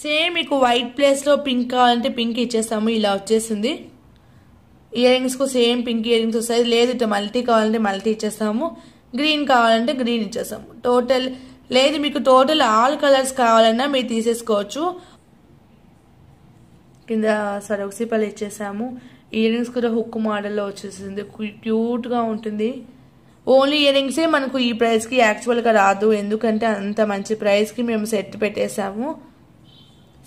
సేమ్ మీకు వైట్ ప్లేస్లో పింక్ కావాలంటే పింక్ ఇచ్చేస్తాము. ఇలా వచ్చేస్తుంది. ఇయర్ రింగ్స్కు సేమ్ పింక్ ఇయర్ రింగ్స్ వస్తాయి. లేదు ఇట్లా మల్టీ కావాలంటే మల్టీ ఇచ్చేస్తాము. గ్రీన్ కావాలంటే గ్రీన్ ఇచ్చేస్తాము. టోటల్ లేదు మీకు టోటల్ ఆల్ కలర్స్ కావాలన్నా మీరు తీసేసుకోవచ్చు. కింద సరొక్సిపల్ ఇచ్చేసాము. ఇయర్ రింగ్స్ కూడా హుక్ మోడల్లో వచ్చేసింది, క్యూట్గా ఉంటుంది. ఓన్లీ ఇయర్ రింగ్సే మనకు ఈ ప్రైస్కి యాక్చువల్గా రాదు, ఎందుకంటే అంత మంచి ప్రైస్కి మేము సెట్ పెట్టేసాము.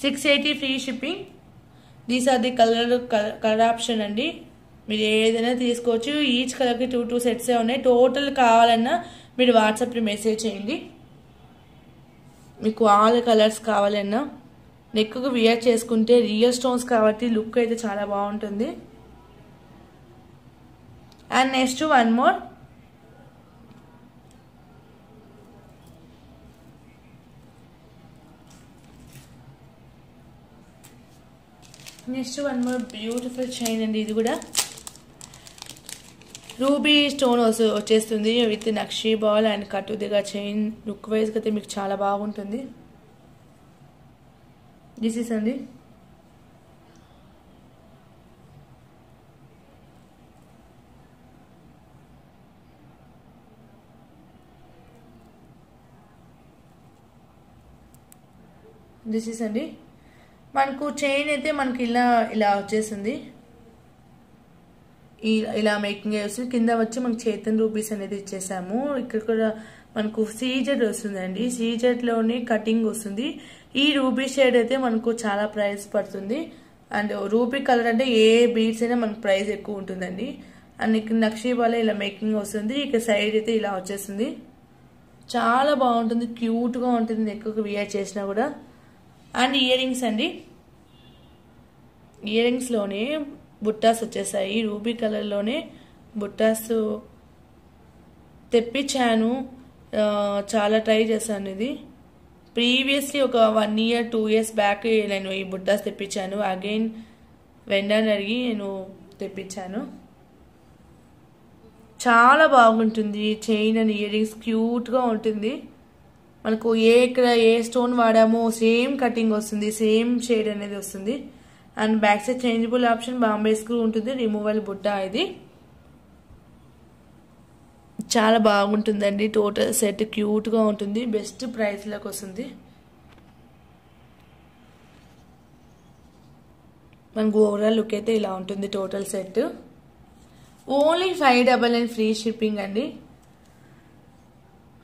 680 free shipping. These are the colour option అండి. మీరు ఏదైనా తీసుకోవచ్చు. ఈచ్ కలర్కి 2 సెట్సే ఉన్నాయి. టోటల్ కావాలన్నా మీరు వాట్సాప్లో మెసేజ్ చేయండి. మీకు ఆల్ కలర్స్ కావాలన్నా నెక్కు వియర్ చేసుకుంటే రియల్ స్టోన్స్ కాబట్టి లుక్ అయితే చాలా బాగుంటుంది. And next one more. Beautiful chain అండి. ఇది కూడా రూబీ స్టోన్ వచ్చేస్తుంది విత్ నక్షీ బాల్ అండ్ కట్టుదిగా చైన్. లుక్ వైజ్గా అయితే మీకు చాలా బాగుంటుంది. దిస్ ఈస్ అండి. దిస్ ఈస్ అండి. మనకు చైన్ అయితే మనకి ఇలా వచ్చేసింది. ఇలా మేకింగ్ వస్తుంది. కింద వచ్చి మనకు చేతన్ రూపీస్ అనేది ఇచ్చేసాము. ఇక్కడ కూడా మనకు సీజెడ్ వస్తుందండి. సీజెడ్లోని కటింగ్ వస్తుంది. ఈ రూబీ షేడ్ అయితే మనకు చాలా ప్రైస్ పడుతుంది. అండ్ రూబీ కలర్ అంటే ఏ బీడ్స్ అయినా మనకు ప్రైస్ ఎక్కువ ఉంటుందండి. అండ్ ఇక్కడ నక్షీ బాల్ ఇలా మేకింగ్ వస్తుంది. ఇక సైడ్ అయితే ఇలా వచ్చేస్తుంది. చాలా బాగుంటుంది, క్యూట్గా ఉంటుంది ఎక్కువ వియర్ చేసినా కూడా. అండ్ ఇయర్ రింగ్స్ అండి. ఇయర్ రింగ్స్లోనే బుట్టాస్ వచ్చేసాయి. రూబీ కలర్లోనే బుట్టాస్ తెప్పించాను, చాలా ట్రై చేశాను. ఇది ప్రీవియస్లీ ఒక 1 year 2 years బ్యాక్ నేను ఈ బుట్టాస్ తెప్పించాను. అగైన్ వెండర్ అడిగి నేను తెప్పించాను. చాలా బాగుంటుంది. చైన్ అండ్ ఇయర్ రింగ్స్ క్యూట్గా ఉంటుంది. మనకు ఇక్కడ ఏ స్టోన్ వాడామో సేమ్ కటింగ్ వస్తుంది, సేమ్ షేడ్ అనేది వస్తుంది. And back side changeable option, Bombay screw ఉంటుంది, రిమూవల్ బుట్ట. ఇది చాలా బాగుంటుందండి. టోటల్ సెట్ క్యూట్గా ఉంటుంది. బెస్ట్ ప్రైస్లోకి వస్తుంది. మనకు ఓవరాల్ లుక్ అయితే ఇలా ఉంటుంది total set. Only 599 free shipping అండి.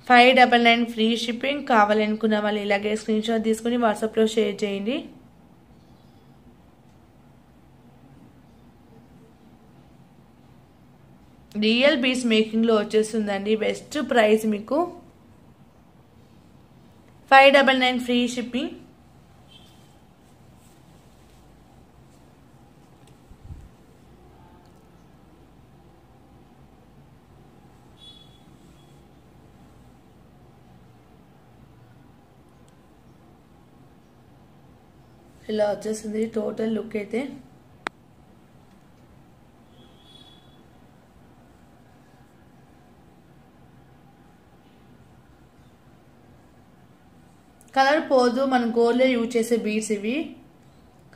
599 ఫ్రీ షిప్పింగ్. కావాలనుకున్న వాళ్ళు ఇలాగే స్క్రీన్ షాట్ తీసుకుని వాట్సాప్లో షేర్ చేయండి. రియల్ బీడ్స్ మేకింగ్లో వచ్చేస్తుందండి. బెస్ట్ ప్రైస్ మీకు. 599 ఫ్రీ షిప్పింగ్. ఇలా వచ్చేస్తుంది టోటల్ లుక్ అయితే. కలర్ పోదు. మనం గోల్డ్లో యూజ్ చేసే బీడ్స్ ఇవి.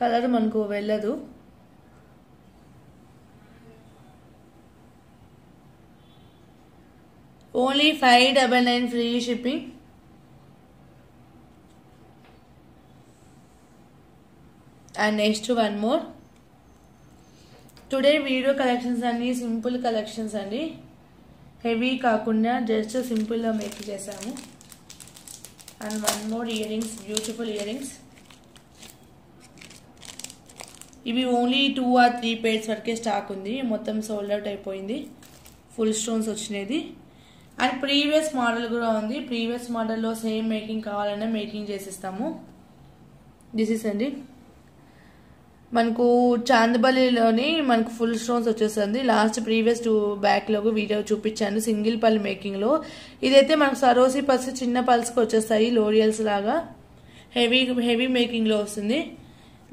కలర్ మనకు వెళ్ళదు. Only 599 free shipping. And next one more. Today video collections అన్ని సింపుల్ కలెక్షన్స్ అండి. హెవీ కాకుండా జస్ట్ సింపుల్గా మేక్ చేసాము. And one more ear rings, beautiful ear rings. ఇవి ఓన్లీ 2 or 3 pairs వరకే స్టాక్ ఉంది. మొత్తం సోల్డ్ అవుట్ అయిపోయింది. ఫుల్ స్టోన్స్ వచ్చినది. అండ్ ప్రీవియస్ మోడల్ కూడా ఉంది. ప్రీవియస్ మోడల్లో సేమ్ మేకింగ్ కావాలన్నా మేకింగ్ చేసిస్తాము. దిస్ ఇస్ అండి. మనకు చాందబలిలోని మనకు ఫుల్ స్టోన్స్ వచ్చేస్తుంది. లాస్ట్ ప్రీవియస్ 2 బ్యాక్లో వీడియో చూపించాను సింగిల్ పల్ మేకింగ్లో. ఇదైతే మనకు సరోసి పల్స్ చిన్న పల్స్కి వచ్చేస్తాయి, లోరియల్స్ లాగా. హెవీ మేకింగ్లో వస్తుంది.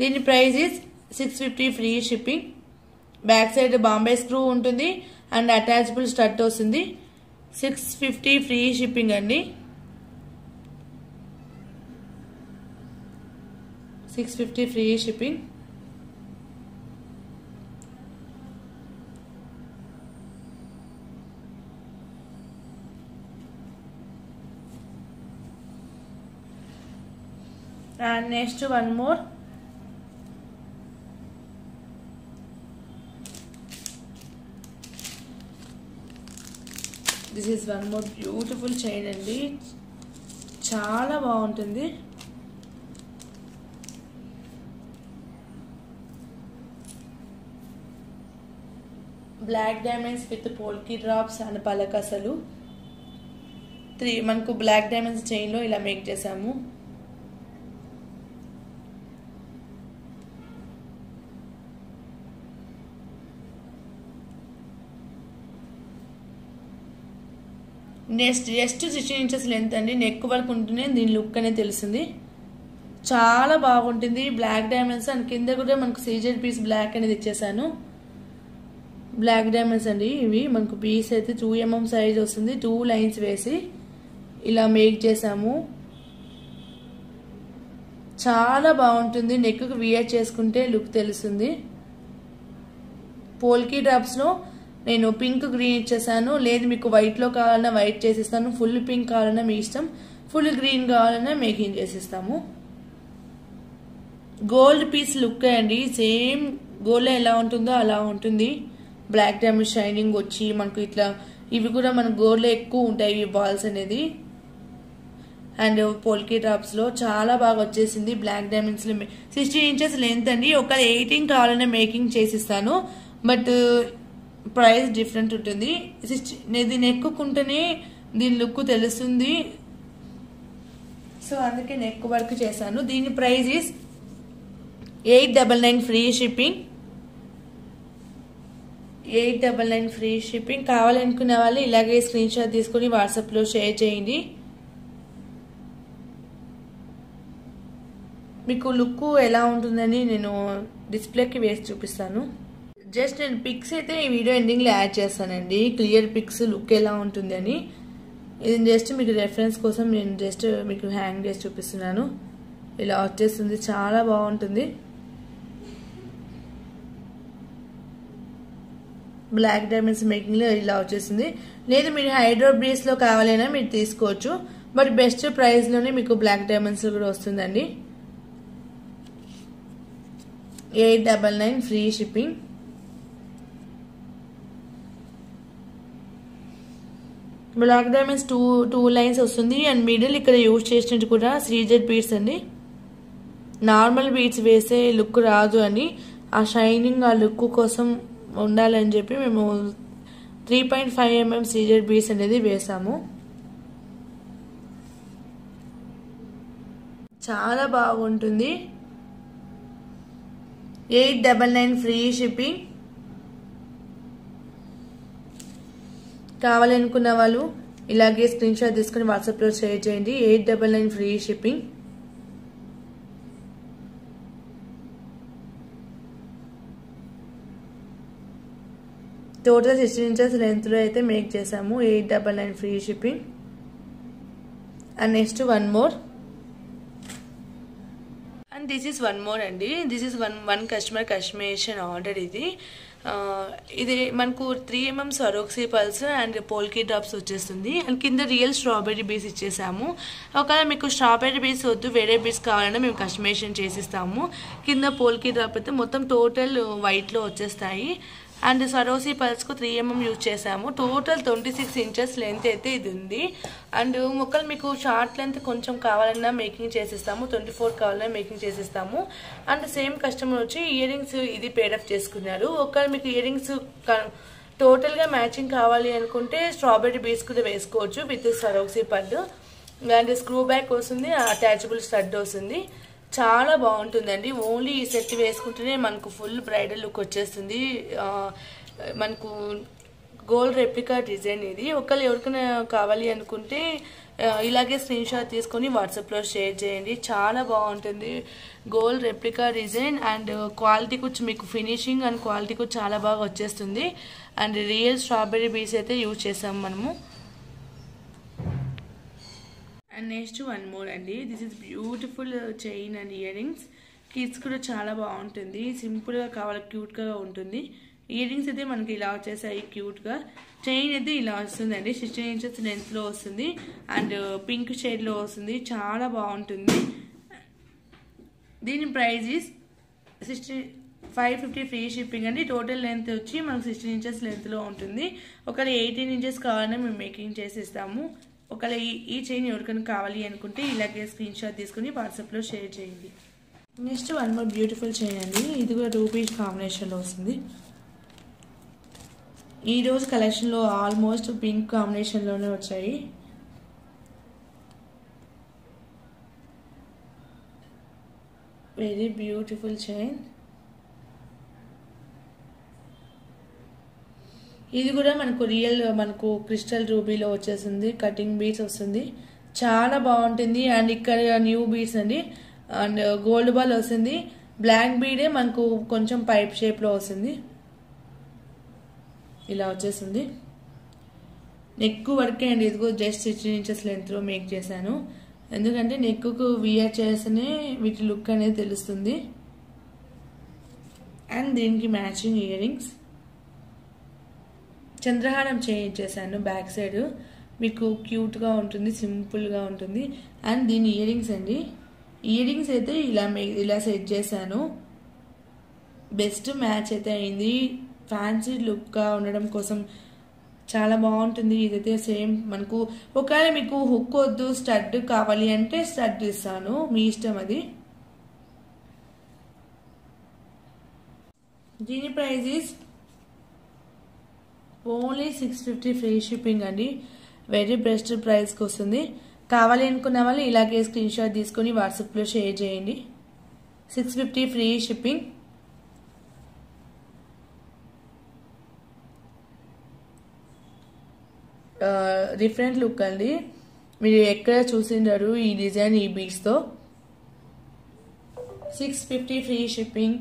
దీని price is 650 free shipping. Back side Bombay screw ఉంటుంది అండ్ అటాచబుల్ స్టడ్ వస్తుంది. 650 ఫ్రీ షిప్పింగ్ అండి. 650 free shipping. And next one more. This is one more beautiful chain అండి. చాలా బాగుంటుంది. Black diamonds with polki drops and పలకసలు. 3 మనకు బ్లాక్ డైమండ్స్ చైన్లో ఇలా మేక్ చేసాము. నెక్స్ట్ జస్ట్ 16 inches లెంత్ అండి. నెక్ వరకు ఉంటేనే దీని లుక్ అనేది తెలుస్తుంది. చాలా బాగుంటుంది. బ్లాక్ డైమండ్స్ అండ్ కింద కూడా మనకు సీజెడ్ పీస్ బ్లాక్ అనేది ఇచ్చేసాను. బ్లాక్ డైమండ్స్ అండి ఇవి. మనకు పీస్ అయితే 2 mm సైజ్ వస్తుంది. 2 lines వేసి ఇలా మేక్ చేసాము. చాలా బాగుంటుంది. నెక్కు వియర్ చేసుకుంటే లుక్ తెలుస్తుంది. పోల్కీ డ్రాప్స్లో నేను పింక్ గ్రీన్ ఇచ్చేసాను. లేదు మీకు వైట్లో కావాలన్నా వైట్ చేసిస్తాను. ఫుల్ పింక్ కావాలన్నా మీ ఇష్టం. ఫుల్ గ్రీన్ కావాలన్నా మేకింగ్ చేసిస్తాము. గోల్డ్ పీస్ లుక్ అండి. సేమ్ గోల్డ్ ఎలా ఉంటుందో అలా ఉంటుంది. బ్లాక్ డైమండ్ షైనింగ్ వచ్చి మనకు ఇట్లా ఇవి కూడా మన గోల్డ్లో ఎక్కువ ఉంటాయి ఈ బాల్స్ అనేది. అండ్ పోల్కీ డ్రాప్స్లో చాలా బాగా వచ్చేసింది. బ్లాక్ డైమండ్స్లో 16 inches లెంత్ అండి. ఒక 18 కావాలన్నా మేకింగ్ చేసిస్తాను. బట్ ప్రైస్ డిఫరెంట్ ఉంటుంది. ఇది నెక్కుంటేనే దీని లుక్ తెలుస్తుంది. సో అందుకే నెక్ వర్క్ చేశాను. దీని price is 899 free shipping. 899 free shipping. కావాలనుకునే వాళ్ళు ఇలాగే స్క్రీన్ షాట్ తీసుకుని వాట్సాప్లో షేర్ చేయండి. మీకు లుక్ ఎలా ఉంటుందని నేను డిస్ప్లేకి వేసి చూపిస్తాను. జస్ట్ నేను పిక్స్ అయితే ఈ వీడియో ఎండింగ్లో యాడ్ చేస్తానండి, క్లియర్ పిక్స్ లుక్ ఎలా ఉంటుంది అని. ఇది జస్ట్ మీకు రెఫరెన్స్ కోసం నేను జస్ట్ మీకు హ్యాంగ్ చేసి చూపిస్తున్నాను. ఇలా వచ్చేస్తుంది, చాలా బాగుంటుంది. బ్లాక్ డైమండ్స్ మేకింగ్లో ఇలా వచ్చేసింది. లేదు మీరు హైడ్రో బ్రీస్లో కావాలైనా మీరు తీసుకోవచ్చు, బట్ బెస్ట్ ప్రైస్లోనే మీకు బ్లాక్ డైమండ్స్ కూడా వస్తుందండి. 899 free shipping. Black diamonds two lines వస్తుంది అండ్ మిడిల్ ఇక్కడ యూజ్ చేసినట్టు కూడా సీజెడ్ బీడ్స్ అండి. నార్మల్ బీడ్స్ వేసే లుక్ రాదు అని, ఆ షైనింగ్ ఆ లుక్ కోసం ఉండాలని చెప్పి మేము 3.5 mm సీజెడ్ బీడ్స్ అనేది వేసాము. చాలా బాగుంటుంది. 899 ఫ్రీ షిప్పింగ్. కావాలనుకున్న వాళ్ళు ఇలాగే స్క్రీన్ షాట్ తీసుకుని వాట్సాప్లో షేర్ చేయండి. 899 ఫ్రీ షిప్పింగ్. టోటల్ 16 inches లెంత్లో అయితే మేక్ చేసాము. 899 free shipping. And next one more, and this is one more అండి. This is one customer customisation order. ఇది మనకు 3 mm Swarovski pearls and polki drops వచ్చేస్తుంది. అండ్ కింద రియల్ స్ట్రాబెర్రీ బీస్ ఇచ్చేసాము. ఒకవేళ మీకు స్ట్రాబెర్రీ బీస్ వద్దు, వేరే బీస్ కావాలన్నా మేము కస్టమైజేషన్ చేసిస్తాము. కింద పోల్కీ డ్రాప్ అయితే మొత్తం టోటల్ వైట్లో వచ్చేస్తాయి. అండ్ సరోసీ పల్స్కు 3 mm యూజ్ చేసాము. టోటల్ 26 inches లెంత్ అయితే ఇది ఉంది. అండ్ మొక్కలు మీకు షార్ట్ లెంత్ కొంచెం కావాలన్నా మేకింగ్ చేసిస్తాము, 24 కావాలన్నా మేకింగ్ చేసిస్తాము. అండ్ సేమ్ కస్టమర్ వచ్చి ఇయర్ రింగ్స్ ఇది పేడప్ చేసుకున్నారు. ఒకవేళ మీకు ఇయర్ రింగ్స్ టోటల్గా మ్యాచింగ్ కావాలి అనుకుంటే స్ట్రాబెర్రీ బీడ్స్ కూడా వేసుకోవచ్చు విత్ సరోసీ పళ్ళు. అండ్ స్క్రూ బ్యాక్ వస్తుంది, అటాచబుల్ స్టడ్ వస్తుంది. చాలా బాగుంటుందండి. ఓన్లీ ఈ సెట్ వేసుకుంటేనే మనకు ఫుల్ బ్రైడల్ లుక్ వచ్చేస్తుంది. మనకు గోల్డ్ రెప్లికా డిజైన్ ఇది. ఒకళ్ళు ఎవరికైనా కావాలి అనుకుంటే ఇలాగే స్క్రీన్ షాట్ తీసుకొని వాట్సాప్లో షేర్ చేయండి. చాలా బాగుంటుంది gold replica design. And quality కూడా మీకు ఫినిషింగ్ అండ్ క్వాలిటీ కూడా చాలా బాగా వచ్చేస్తుంది. అండ్ రియల్ స్ట్రాబెర్రీ బీస్ అయితే యూజ్ చేసాము మనము. అండ్ నెక్స్ట్ వన్ మోర్ అండి. This is beautiful chain and ear rings. Kids కూడా చాలా బాగుంటుంది, సింపుల్గా కావాలి, క్యూట్గా ఉంటుంది. ఇయర్ రింగ్స్ అయితే మనకి ఇలా వచ్చేసాయి క్యూట్గా. చైన్ అయితే ఇలా వస్తుందండి, 16 inches లెంత్లో వస్తుంది అండ్ పింక్ షేడ్లో వస్తుంది. చాలా బాగుంటుంది. దీని ప్రైస్ ఈస్ 550 ఫ్రీ షిప్పింగ్ అండి. టోటల్ లెంత్ వచ్చి మనకు 16 inches లెంత్లో ఉంటుంది. ఒకవేళ 18 inches కావాలన్నా మేము మేకింగ్ చేసి ఇస్తాము. ఒకవేళ ఈ చైన్ ఎవరికైనా కావాలి అనుకుంటే ఇలాగే స్క్రీన్ షాట్ తీసుకుని వాట్సాప్లో షేర్ చేయండి. Next one more beautiful chain అండి. ఇది కూడా 2 piece కాంబినేషన్లో వస్తుంది. ఈరోజు కలెక్షన్లో ఆల్మోస్ట్ పింక్ కాంబినేషన్లోనే వచ్చాయి. Very beautiful chain. ఇది కూడా మనకు క్రిస్టల్ రూబీలో వచ్చేసింది. కటింగ్ బీడ్స్ వస్తుంది, చాలా బాగుంటుంది. అండ్ ఇక్కడ న్యూ బీడ్స్ అండి. అండ్ గోల్డ్ బాల్ వస్తుంది. బ్లాక్ బీడే మనకు కొంచెం పైప్ షేప్లో వస్తుంది. ఇలా వచ్చేసింది. నెక్ వరకే అండి. ఇదిగో జస్ట్ 16 inches లెంత్లో మేక్ చేశాను. ఎందుకంటే నెక్కు వియర్ చేస్తేనే వీటి లుక్ అనేది తెలుస్తుంది. అండ్ దీనికి మ్యాచింగ్ ఇయర్ రింగ్స్. చంద్రహారం చేశాను బ్యాక్ సైడ్. మీకు క్యూట్గా ఉంటుంది, సింపుల్గా ఉంటుంది. అండ్ దీని ఇయర్ రింగ్స్ అండి. ఇయర్ రింగ్స్ అయితే ఇలా సెట్ చేశాను. బెస్ట్ మ్యాచ్ అయితే అయింది. ఫ్యాన్సీ లుక్గా ఉండడం కోసం చాలా బాగుంటుంది. ఇదైతే సేమ్ మనకు ఒకవేళ మీకు హుక్ వద్దు, స్టడ్ కావాలి అంటే స్టడ్ ఇస్తాను, మీ ఇష్టం అది. దీని price is only 650 free shipping అండి. వెరీ బెస్ట్ ప్రైస్కి వస్తుంది. కావాలి అనుకున్న వాళ్ళు ఇలాగే స్క్రీన్ షాట్ తీసుకొని వాట్సాప్లో షేర్ చేయండి. 650 ఫ్రీ షిప్పింగ్. డిఫరెంట్ లుక్ అండి. మీరు ఎక్కడ చూసిండారు ఈ డిజైన్ ఈ బీడ్స్తో. 650 ఫ్రీ షిప్పింగ్.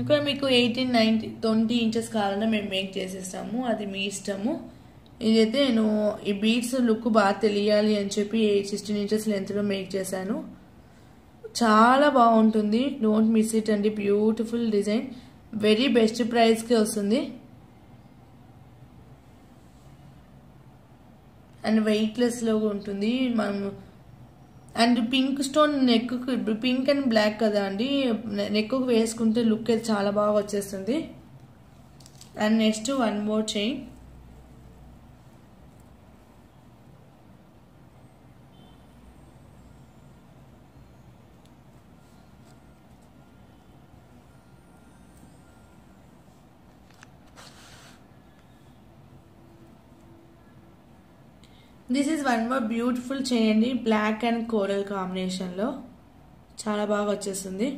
ఇంకా మీకు 18, 19, 20 ఇంచెస్ కావాలన్నా మేము మేక్ చేసేస్తాము, అది మీ ఇష్టము. ఇదైతే నేను ఈ బీడ్స్ లుక్ బాగా తెలియాలి అని చెప్పి 16 ఇంచెస్ లెంత్లో మేక్ చేశాను. చాలా బాగుంటుంది, డోంట్ మిస్ ఇట్ అండి. బ్యూటిఫుల్ డిజైన్, వెరీ బెస్ట్ ప్రైస్కి వస్తుంది అండ్ వెయిట్లెస్లో ఉంటుంది. మనం and pink stone neck, pink and black కదా అండి, నెక్ వేసుకుంటే లుక్ అయితే చాలా బాగా వచ్చేస్తుంది. And next one more chain. This is one more beautiful chain అండి, బ్లాక్ అండ్ కోరల్ కాంబినేషన్లో చాలా బాగా వచ్చేస్తుంది.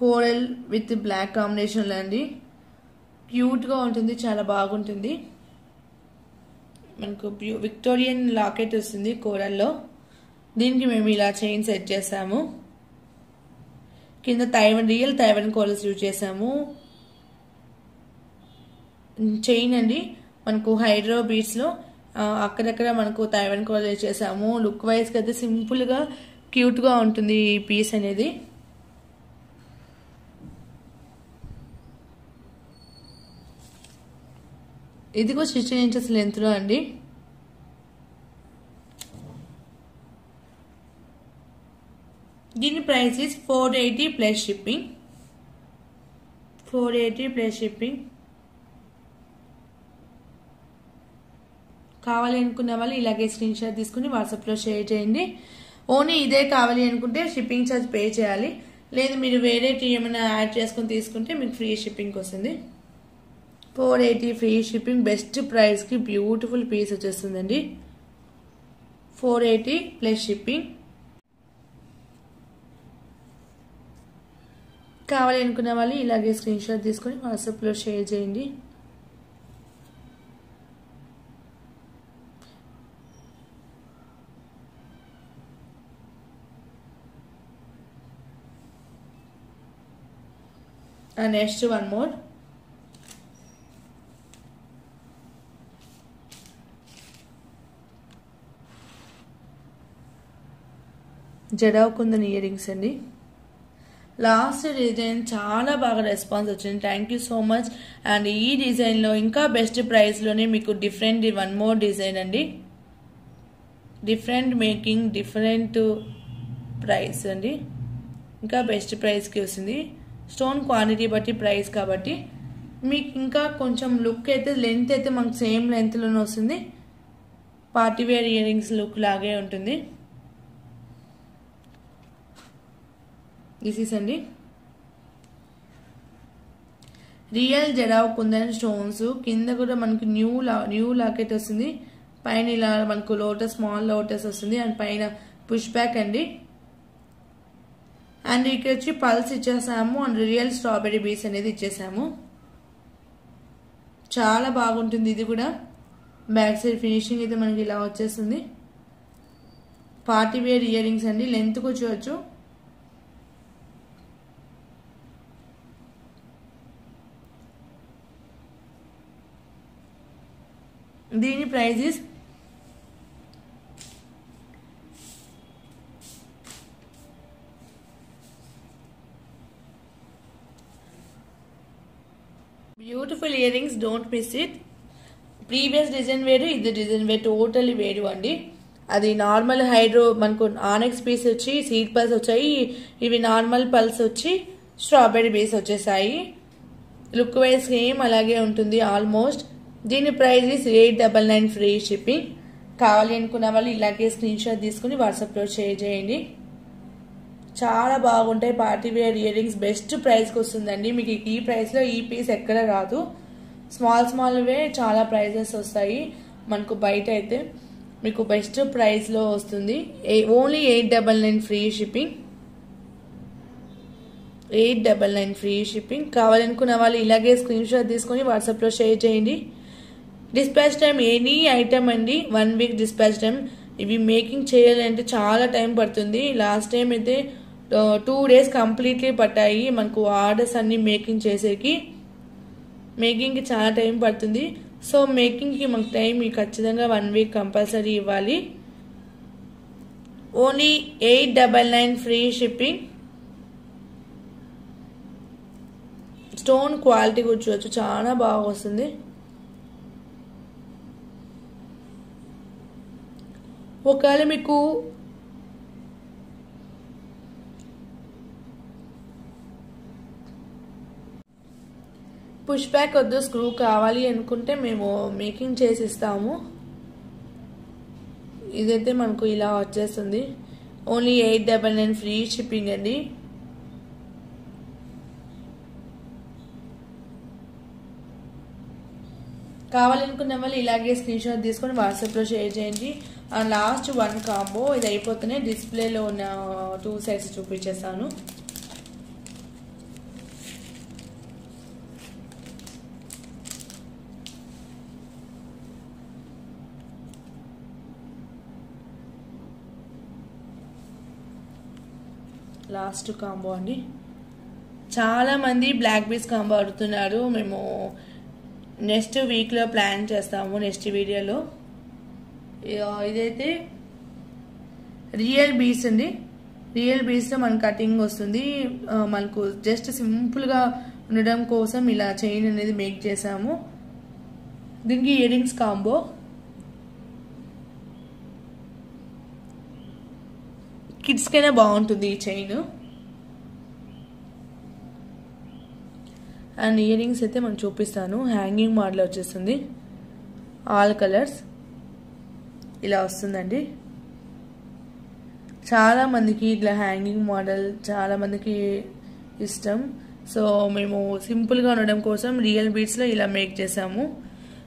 కోరల్ విత్ బ్లాక్ కాంబినేషన్లో అండి, క్యూట్గా ఉంటుంది, చాలా బాగుంటుంది. మనకు విక్టోరియన్ లాకెట్ వస్తుంది కోరల్లో. దీనికి మేము ఇలా చైన్ సెట్ చేసాము. కింద రియల్ తైవాన్ కోరల్స్ యూజ్ చేసాము. చైన్ అండి మనకు హైడ్రో బీడ్స్లో అక్కడక్కడ మనకు తైవాన్ కోరల్ యూజ్ చేసాము. లుక్ వైజ్గా అయితే సింపుల్గా క్యూట్గా ఉంటుంది ఈ పీస్ అనేది. ఇది కూడా 16 ఇంచెస్ లెంత్లో అండి. దీని price is 480 plus shipping. 480 plus shipping. కావాలి అనుకున్న వాళ్ళు ఇలాగే స్క్రీన్ షాట్ తీసుకుని వాట్సాప్లో షేర్ చేయండి. ఓన్లీ ఇదే కావాలి అనుకుంటే షిప్పింగ్ ఛార్జ్ పే చేయాలి, లేదు మీరు వేరే ఏమైనా యాడ్ చేసుకుని తీసుకుంటే మీకు ఫ్రీ షిప్పింగ్ వస్తుంది. 480 ఫ్రీ షిప్పింగ్, బెస్ట్ ప్రైస్కి బ్యూటిఫుల్ పీస్ వచ్చేస్తుందండి. 480 ప్లస్ షిప్పింగ్. కావాలి అనుకున్న వాళ్ళు ఇలాగే స్క్రీన్ షాట్ తీసుకొని వాట్సాప్లో షేర్ చేయండి. And next one more. Jadau kundan earrings అండి. లాస్ట్ డిజైన్ చాలా బాగా రెస్పాన్స్ వచ్చింది, thank you so much. And ఈ డిజైన్లో ఇంకా బెస్ట్ ప్రైస్లోనే మీకు డిఫరెంట్ వన్ మోర్ డిజైన్ అండి, డిఫరెంట్ మేకింగ్, డిఫరెంట్ ప్రైస్ అండి, ఇంకా బెస్ట్ ప్రైస్కి వస్తుంది. స్టోన్ క్వాంటిటీ బట్టి ప్రైస్ కాబట్టి మీకు ఇంకా కొంచెం లుక్ అయితే లెంత్ అయితే మనకు సేమ్ లెంత్లోనే వస్తుంది. పార్టీవేర్ ఇయర్ రింగ్స్ లుక్ లాగే ఉంటుంది. దిస్ ఈస్ అండి రియల్ జడావ్ కుందన్ స్టోన్స్. కింద కూడా మనకు న్యూ లాకెట్ వస్తుంది, పైన ఇలా మనకు లోటస్, స్మాల్ లోటస్ వస్తుంది అండ్ పైన పుష్ బ్యాక్ అండి. అండ్ ఇక్కడ వచ్చి పల్స్ ఇచ్చేసాము అండ్ రియల్ స్ట్రాబెరీ బీస్ అనేది ఇచ్చేసాము. చాలా బాగుంటుంది. ఇది కూడా బ్యాక్ సైడ్ ఫినిషింగ్ అయితే మనకి ఇలా వచ్చేస్తుంది. పార్టీవేర్ ఇయర్ రింగ్స్ అండి, లెంత్ కూర్చోవచ్చు. దీని price is beautiful ear rings, don't miss it. Previous design వేరు, ఇది డిజైన్ వేరు, టోటల్లీ వేరు అండి. అది నార్మల్ హైడ్రో మనకు ఆనెక్స్ పీస్ వచ్చి సీడ్ పల్స్ వచ్చాయి, ఇవి నార్మల్ పల్స్ వచ్చి స్ట్రాబెరీ బేస్ వచ్చేసాయి. లుక్ వైజ్ సేమ్ అలాగే ఉంటుంది ఆల్మోస్ట్. దీని ప్రైస్ ఇస్ 899 ఫ్రీ షిప్పింగ్. కావాలి అనుకున్న వాళ్ళు ఇలాగే స్క్రీన్ షాట్ తీసుకుని వాట్సాప్లో షేర్ చేయండి. చాలా బాగుంటాయి పార్టీవేర్ ఇయర్ రింగ్స్, బెస్ట్ ప్రైస్కి వస్తుందండి. మీకు ఈ ప్రైస్లో ఈ పీస్ ఎక్కడ రాదు. స్మాల్వే చాలా ప్రైజెస్ వస్తాయి మనకు బయట అయితే. మీకు బెస్ట్ ప్రైస్లో వస్తుంది. Only 899 free shipping. 899 free shipping. కావాలనుకున్న వాళ్ళు ఇలాగే స్క్రీన్ షాట్ తీసుకొని వాట్సాప్లో షేర్ చేయండి. డిస్పాచ్ టైం ఎనీ ఐటమ్ అండి 1 వీక్ డిస్పాచ్ టైం. ఇవి మేకింగ్ చేయాలంటే చాలా టైం పడుతుంది. లాస్ట్ టైం అయితే 2 days కంప్లీట్లీ పట్టాయి మనకు ఆర్డర్స్ అన్ని మేకింగ్ చేసేకి. మేకింగ్కి చాలా టైం పడుతుంది. సో మేకింగ్కి మనకు టైం ఖచ్చితంగా 1 వీక్ కంపల్సరీ ఇవ్వాలి. Only 899 free shipping. Stone quality కూడా చూడొచ్చు, చాలా బాగా వస్తుంది. ఒకవేళ మీకు పుష్ బ్యాక్ వద్దు స్క్రూ కావాలి అనుకుంటే మేము మేకింగ్ చేసి ఇస్తాము. ఇదైతే మనకు ఇలా వచ్చేస్తుంది. ఓన్లీ 899 ఫ్రీ షిప్పింగ్ అండి. కావాలనుకున్న వాళ్ళు ఇలాగే స్క్రీన్ షాట్ తీసుకొని వాట్సాప్లో షేర్ చేయండి. అండ్ లాస్ట్ 1 కాంబో ఇది అయిపోతేనే డిస్ప్లేలో ఉన్న 2 సైడ్స్ చూపించేస్తాను. లాస్ట్ కాంబో అండి. చాలా మంది బ్లాక్ బీస్ కాంబో అడుగుతున్నారు. మేము నెక్స్ట్ వీక్లో ప్లాన్ చేస్తాము, నెక్స్ట్ వీడియోలో. ఇదైతే రియల్ బీస్ అండి. రియల్ బీస్లో మన కటింగ్ వస్తుంది. మనకు జస్ట్ సింపుల్గా ఉండడం కోసం ఇలా చైన్ అనేది మేక్ చేసాము. దీనికి ఇయర్ రింగ్స్ కాంబో. కిడ్స్కైనా బాగుంటుంది ఈ చైన్. అండ్ ఇయర్ రింగ్స్ అయితే మనం చూపిస్తాను. హ్యాంగింగ్ మోడల్ వచ్చేస్తుంది. ఆల్ కలర్స్ ఇలా వస్తుందండి. చాలా మందికి ఇట్లా హ్యాంగింగ్ మోడల్ చాలా మందికి ఇష్టం. సో మేము సింపుల్గా ఉండడం కోసం రియల్ బీడ్స్లో ఇలా మేక్ చేసాము.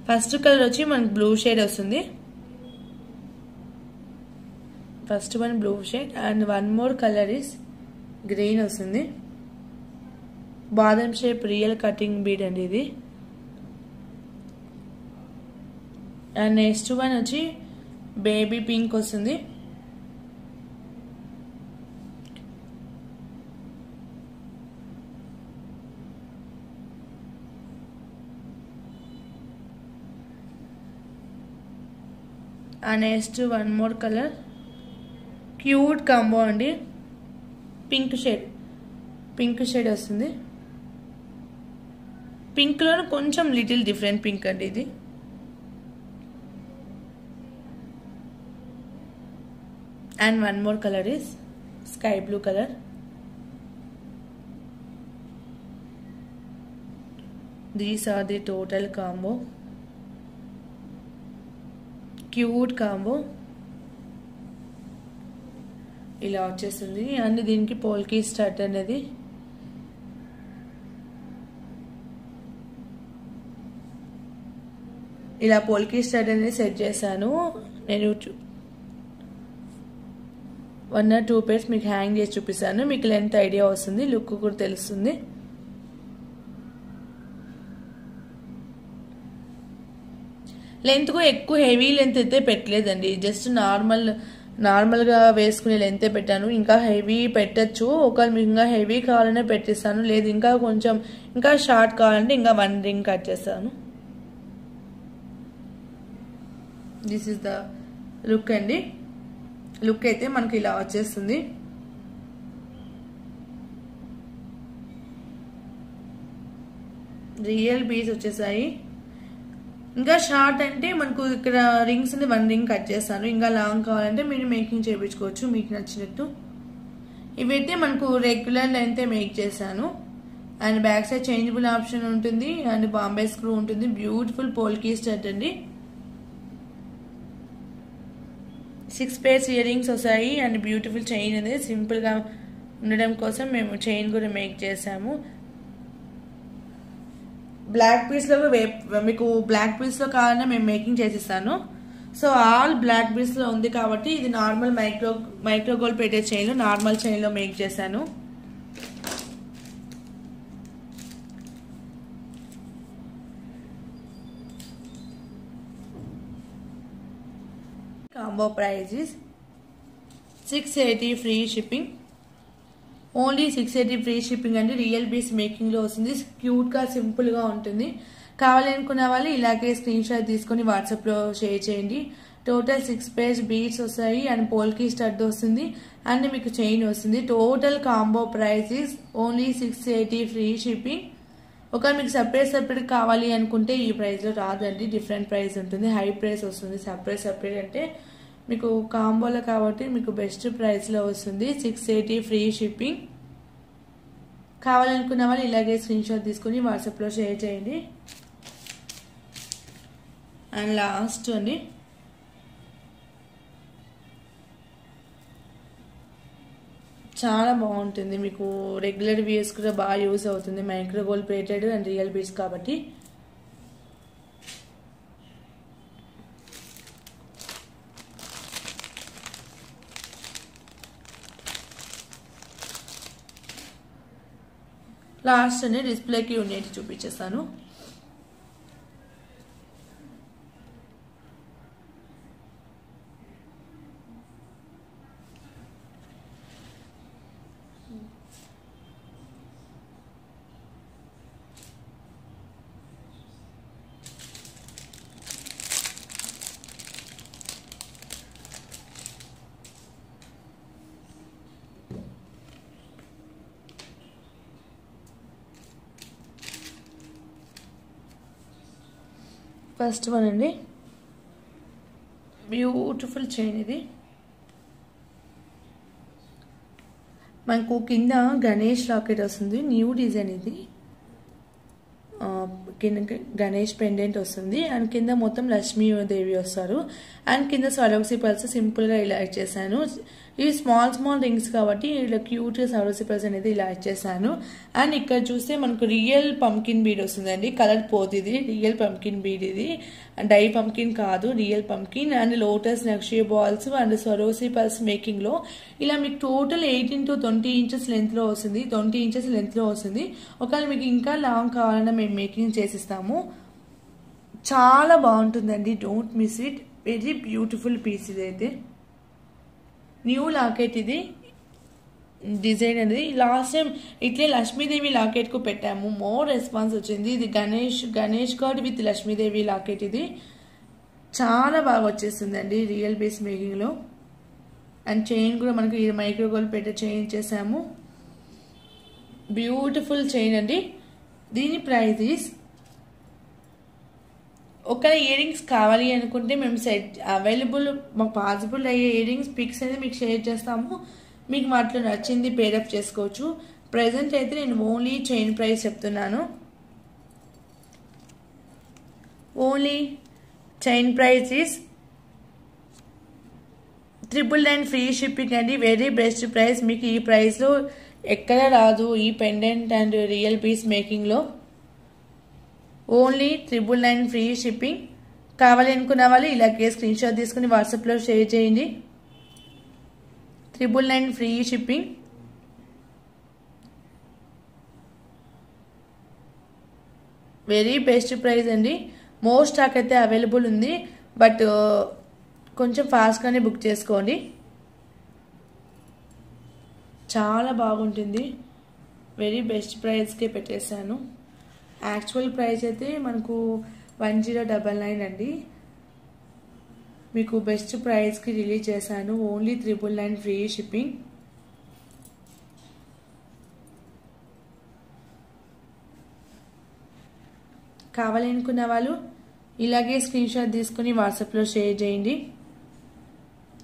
ఫస్ట్ కలర్ వచ్చి మనకు బ్లూ షేడ్ వస్తుంది. First one blue shade and 1 more colour is green వస్తుంది. బాదం షేప్ రియల్ కటింగ్ బీడ్ అండి ఇది. అండ్ నెక్స్ట్ వన్ వచ్చి బేబీ పింక్ వస్తుంది. And next 1 more colour cute combo అండి. పింక్ షేడ్ వస్తుంది. పింక్లో కొంచెం లిటిల్ డిఫరెంట్ పింక్ అండి ఇది. And 1 more colour is sky blue colour. These are the total combo. Cute combo ఇలా వచ్చేస్తుంది. అండ్ దీనికి పోల్కి స్టార్ట్ అనేది ఇలా పోల్కి స్టార్ట్ అనేది సెట్ చేశాను నేను. 1 or 2 pairs మీకు హ్యాంగ్ చేసి చూపిస్తాను. మీకు లెంత్ ఐడియా వస్తుంది, లుక్ కూడా తెలుస్తుంది. లెంత్ కూడా ఎక్కువ హెవీ లెంత్ అయితే పెట్టలేదండి. జస్ట్ నార్మల్గా వేసుకునే లెంతే పెట్టాను. ఇంకా హెవీ పెట్టచ్చు. ఒకవేళ మీకు ఇంకా హెవీ కావాలనే పెట్టిస్తాను. లేదు ఇంకా కొంచెం ఇంకా షార్ట్ కావాలంటే ఇంకా 1 ring కట్ చేస్తాను. దిస్ ఇస్ ద లుక్ అండి. లుక్ అయితే మనకి ఇలా వచ్చేస్తుంది. రియల్ బీడ్స్ వచ్చేసాయి. ఇంకా షార్ట్ అంటే మనకు ఇక్కడ రింగ్స్ 1 ring కట్ చేస్తాను. ఇంకా లాంగ్ కావాలంటే మీరు మేకింగ్ చేయించుకోవచ్చు మీకు నచ్చినట్టు. ఇవైతే మనకు రెగ్యులర్ లెంత్ మేక్ చేశాను. And back side changeable option ఉంటుంది. అండ్ బాంబే స్క్రూ ఉంటుంది. బ్యూటిఫుల్ పోల్కీ స్టడ్ అండి. 6 pairs ఇయర్ రింగ్స్ వస్తాయి. అండ్ బ్యూటిఫుల్ చైన్ అనేది సింపుల్గా ఉండడం కోసం మేము చైన్ కూడా మేక్ చేసాము. బ్లాక్ పీస్లో మీకు బ్లాక్ పీస్లో కావాలన్నా మేము మేకింగ్ చేసిస్తాను. సో ఆల్ బ్లాక్ బీడ్స్ లో ఉంది కాబట్టి ఇది నార్మల్ మైక్రో గోల్డ్ పెట్టే చైన్ నార్మల్ చైన్ లో మేక్ చేశాను. Combo price is 680 free shipping. Only 680 free shipping అండి. రియల్ బీడ్స్ మేకింగ్ లో వస్తుంది. క్యూట్ గా సింపుల్ గా ఉంటుంది. కావాలనుకున్న వాళ్ళు ఇలాగే స్క్రీన్ షాట్ తీసుకొని వాట్సాప్ లో షేర్ చేయండి. టోటల్ 6 పేజ్ బీడ్స్ వస్తాయి అండ్ పోల్కి స్టడ్ వస్తుంది అండ్ మీకు చైన్ వస్తుంది. Total combo price is only 680 free shipping. ఒకవేళ మీకు సపరేట్ కావాలి అనుకుంటే ఈ ప్రైస్ లో రాదండి, డిఫరెంట్ ప్రైస్ ఉంటుంది, హై ప్రైస్ వస్తుంది. సపరేట్ అంటే మీకు కాంబోలో కాబట్టి మీకు బెస్ట్ ప్రైస్ లో వస్తుంది. 680 ఫ్రీ షిప్పింగ్. కావాలనుకున్న వాళ్ళు ఇలాగే స్క్రీన్ షాట్ తీసుకుని వాట్సాప్ లో షేర్ చేయండి. అండ్ లాస్ట్ అండి చాలా బాగుంటుంది, మీకు రెగ్యులర్ వ్యూస్ కూడా బాగా యూజ్ అవుతుంది. Micro gold plated and real beads కాబట్టి. లాస్ట్ అని డిస్ప్లేకి యూనిట్ చూపించేస్తాను. ఫస్ట్ వన్ అండి, బ్యూటిఫుల్ చైన్. ఇది మనకు కింద గణేష్ లాకెట్ వస్తుంది, న్యూ డిజైన్. ఇది కింద గణేష్ పెండెంట్ వస్తుంది అండ్ కింద మొత్తం లక్ష్మీదేవి వస్తారు అండ్ కింద సరోసి పల్స్ సింపుల్ గా ఇలా ఇచ్చేసాను. ఇవి స్మాల్ రింగ్స్ కాబట్టి ఇలా క్యూట్ గా సరోసి పల్స్ అనేది ఇలా ఇచ్చేసాను. అండ్ ఇక్కడ చూస్తే మనకు రియల్ పంకిన్ బీడ్ వస్తుందండి. కలర్ పోత్ ఇది రియల్ పంకిన్ బీడ్. ఇది డై పంకిన్ కాదు, రియల్ పంకిన్. అండ్ లోటస్ నక్షి balls and Swarovski pearls making లో ఇలా మీకు టోటల్ 18 to 20 ఇంచెస్ లెంత్ లో వస్తుంది. 20 ఇంచెస్ లెంత్ లో వస్తుంది. ఒకవేళ మీకు ఇంకా లాంగ్ కావాలన్నా మేము మేకింగ్ చేసిస్తాము. చాలా బాగుంటుందండి, don't miss it. Very beautiful piece. ఇదైతే న్యూ లాకెట్. ఇది డిజైన్ అనేది లాస్ట్ టైం ఇట్లే లక్ష్మీదేవి లాకెట్ కు పెట్టాము, మోర్ రెస్పాన్స్ వచ్చింది. ఇది Ganesh god with Lakshmidevi locket. ఇది చాలా బాగా వచ్చేస్తుందండి రియల్ బేస్ మేకింగ్ లో. అండ్ చైన్ కూడా మనకి మైక్రో గోల్డ్ పెట్టే చైన్ చేసాము. బ్యూటిఫుల్ చైన్ అండి. దీని ప్రైస్ ఈస్, ఒక ఇయర్ రింగ్స్ కావాలి అనుకుంటే మేము సెట్ అవైలబుల్, మాకు పాసిబుల్ అయ్యే ఇయర్ రింగ్స్ పిక్స్ అనేది మీకు షేర్ చేస్తాము. మీకు వాటిలో నచ్చింది పేరప్ చేసుకోవచ్చు. ప్రెసెంట్ అయితే నేను ఓన్లీ చైన్ ప్రైస్ చెప్తున్నాను. Only chain price is 999 free shipping అండి. Very best price. మీకు ఈ ప్రైస్ లో ఎక్కడ రాదు ఈ pendant and real piece making లో. Only 999 free shipping. కావాలి అనుకున్న వాళ్ళు ఇలాగే స్క్రీన్ షాట్ తీసుకుని వాట్సాప్ లో షేర్ చేయండి. 999 free shipping. Very best price అండి. మోర్ స్టాక్ అయితే అవైలబుల్ ఉంది, బట్ కొంచెం ఫాస్ట్గానే బుక్ చేసుకోండి. చాలా బాగుంటుంది. వెరీ బెస్ట్ ప్రైస్కే పెట్టేశాను. యాక్చువల్ ప్రైస్ అయితే మనకు 1099 అండి. మీకు బెస్ట్ ప్రైస్కి రిలీజ్ చేశాను. Only 999 free shipping. కావాలనుకున్న వాళ్ళు ఇలాగే స్క్రీన్ షాట్ తీసుకుని వాట్సాప్లో షేర్ చేయండి.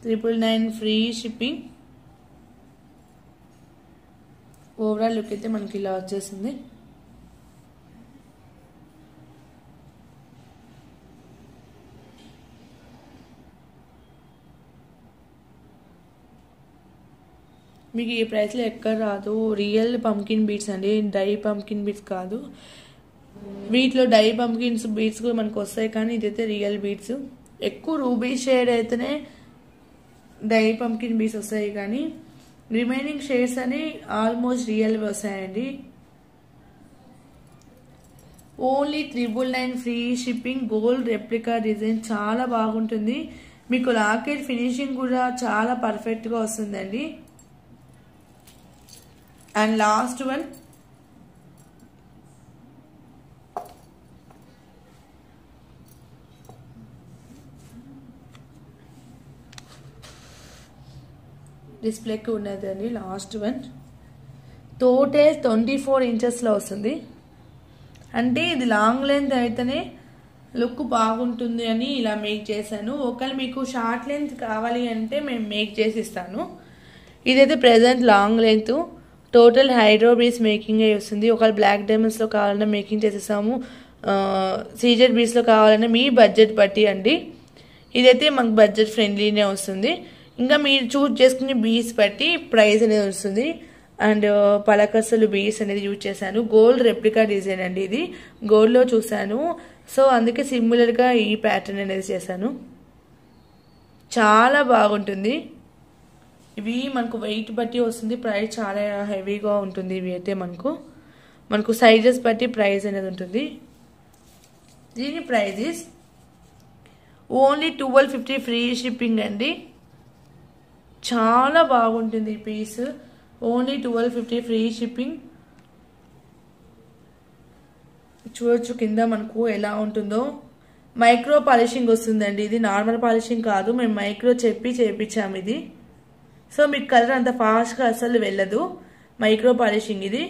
999 ఫ్రీ షిప్పింగ్. ఓవరాల్ లుక్ అయితే మనకి ఇలా వచ్చేసింది. మీకు ఈ ప్రైస్లో ఎక్కడ రాదు. రియల్ పంకిన్ బీట్స్ అండి, డై పంకిన్ బీట్స్ కాదు. వీటిలో డై పంకిన్స్ బీట్స్ కూడా మనకు వస్తాయి, కానీ ఇదైతే రియల్ బీట్స్. ఎక్కువ రూబీ షేడ్ అయితేనే డై పంకిన్ బీస్ వస్తాయి, కానీ రిమైనింగ్ షేడ్స్ అని ఆల్మోస్ట్ రియల్ వస్తాయండి. Only 999 free shipping. Gold replica design చాలా బాగుంటుంది. మీకు లాకెట్ ఫినిషింగ్ కూడా చాలా పర్ఫెక్ట్గా వస్తుందండి. అండ్ లాస్ట్ వన్ డిస్ప్లేకి ఉన్నదండి. లాస్ట్ వన్ టోటల్ 24 ఇంచెస్లో వస్తుంది. అంటే ఇది లాంగ్ లెంత్ అయితేనే లుక్ బాగుంటుంది అని ఇలా మేక్ చేశాను. ఒకవేళ మీకు షార్ట్ లెంత్ కావాలి అంటే మేము మేక్ చేసి ఇస్తాను. ఇదైతే present long length total hydro బీస్ మేకింగ్ వస్తుంది. ఒకవేళ బ్లాక్ డైమండ్స్లో కావాలన్నా మేకింగ్ చేసేస్తాము, సీజెడ్ బీస్లో కావాలన్నా మీ బడ్జెట్ బట్టి అండి. ఇదైతే మాకు బడ్జెట్ ఫ్రెండ్లీనే వస్తుంది. ఇంకా మీరు చూజ్ చేసుకునే బీస్ బట్టి ప్రైస్ అనేది వస్తుంది. అండ్ పలకసలు బీస్ అనేది యూజ్ చేశాను. గోల్డ్ రెప్లికా డిజైన్ అండి, ఇది గోల్డ్లో చూసాను, సో అందుకే సిమిలర్గా ఈ ప్యాటర్న్ అనేది చేశాను. చాలా బాగుంటుంది. ఇవి మనకు వెయిట్ బట్టి వస్తుంది, ప్రైస్ చాలా హెవీగా ఉంటుంది. ఇవి అయితే మనకు సైజెస్ బట్టి ప్రైస్ అనేది ఉంటుంది. దీని price is only 1250 free shipping అండి. చాలా బాగుంటుంది ఈ పీస్. Only 1250 free shipping. చూడొచ్చు కింద మనకు ఎలా ఉంటుందో. మైక్రో పాలిషింగ్ వస్తుందండి. ఇది నార్మల్ పాలిషింగ్ కాదు, మేము మైక్రో చేపించాము ఇది. సో మీకు కలర్ అంత ఫాస్ట్గా అసలు వెళ్ళదు, మైక్రో పాలిషింగ్ ఇది.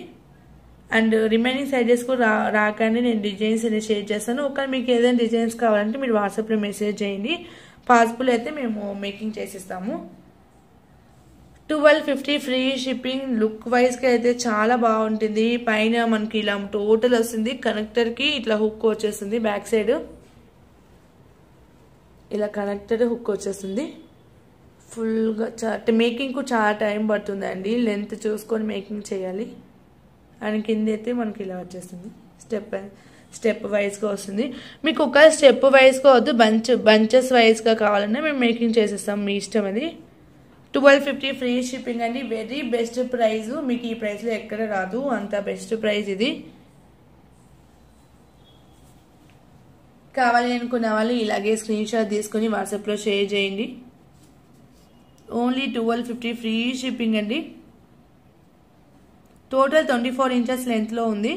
అండ్ రిమైనింగ్ సైజెస్ కూడా రాగానే నేను డిజైన్స్ అనేది షేర్ చేస్తాను. ఒకవేళ మీకు ఏదైనా డిజైన్స్ కావాలంటే మీరు వాట్సాప్లో మెసేజ్ చేయండి, పాసిబుల్ అయితే మేము మేకింగ్ చేసిస్తాము. 1250 free shipping. లుక్ వైజ్గా అయితే చాలా బాగుంటుంది. పైన మనకి ఇలా టోటల్ వస్తుంది, కనెక్టర్కి ఇట్లా హుక్ వచ్చేస్తుంది, బ్యాక్ సైడ్ ఇలా కనెక్టెడ్ హుక్ వచ్చేస్తుంది. ఫుల్గా మేకింగ్కు చాలా టైం పడుతుందండి, లెంత్ చూసుకొని మేకింగ్ చేయాలి. అండ్ కింద అయితే మనకి ఇలా వచ్చేస్తుంది, స్టెప్ వైజ్గా వస్తుంది. మీకు ఒక స్టెప్ వైజ్గా వద్దు, బంచెస్ వైజ్గా కావాలన్నా మేము మేకింగ్ చేసేస్తాం, మీ ఇష్టం అది. 1250 ఫ్రీ షిప్పింగ్ అండి. వెరీ బెస్ట్ ప్రైస్, మీకు ఈ ప్రైస్లో ఎక్కడ రాదు, అంత బెస్ట్ ప్రైస్ ఇది. కావాలి అనుకున్న వాళ్ళు ఇలాగే స్క్రీన్ షాట్ తీసుకొని వాట్సాప్లో షేర్ చేయండి. ఓన్లీ 1250 ఫ్రీ షిప్పింగ్ అండి. టోటల్ 24 ఇంచెస్ లెంత్లో ఉంది.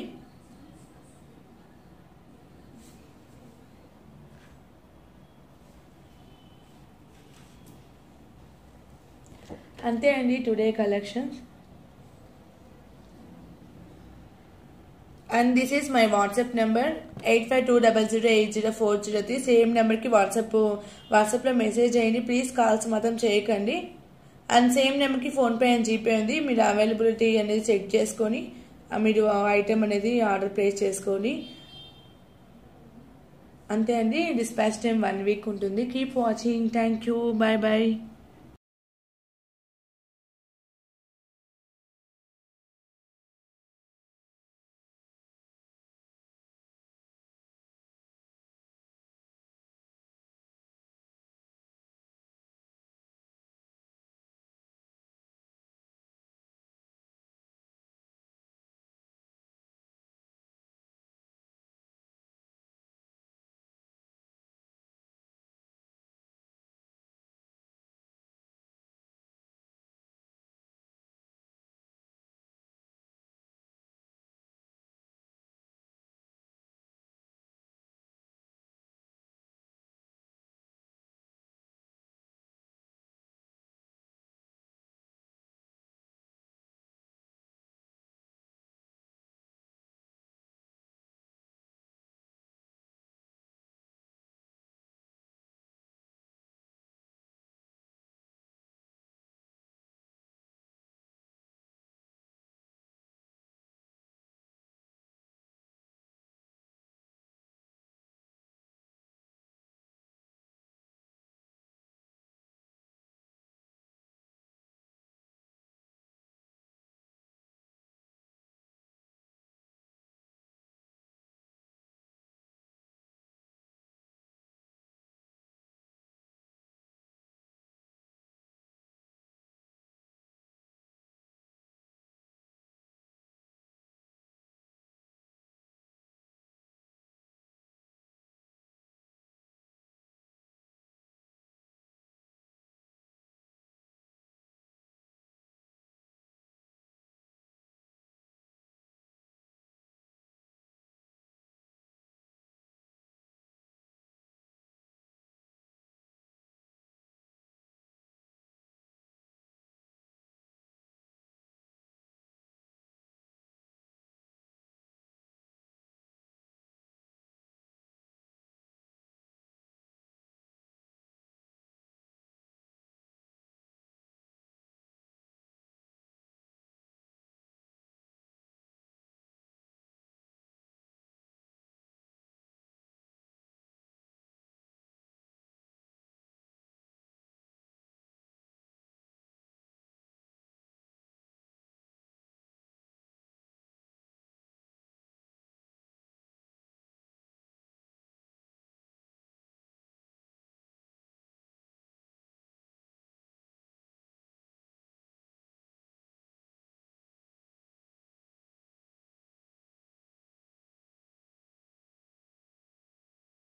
అంతే అండి today collections. And this is my WhatsApp number 8520080403. Same నెంబర్కి వాట్సాప్లో మెసేజ్ చేయండి ప్లీజ్, కాల్స్ మాత్రం చేయకండి. అండ్ సేమ్ నెంబర్కి ఫోన్పే అండ్ జీపే ఉంది. మీరు అవైలబిలిటీ అనేది చెక్ చేసుకొని మీరు ఐటెం అనేది ఆర్డర్ ప్లేస్ చేసుకోండి. అంతే అండి. డిస్పాచ్ టైం 1 వీక్ ఉంటుంది. Keep watching. Thank you. Bye bye.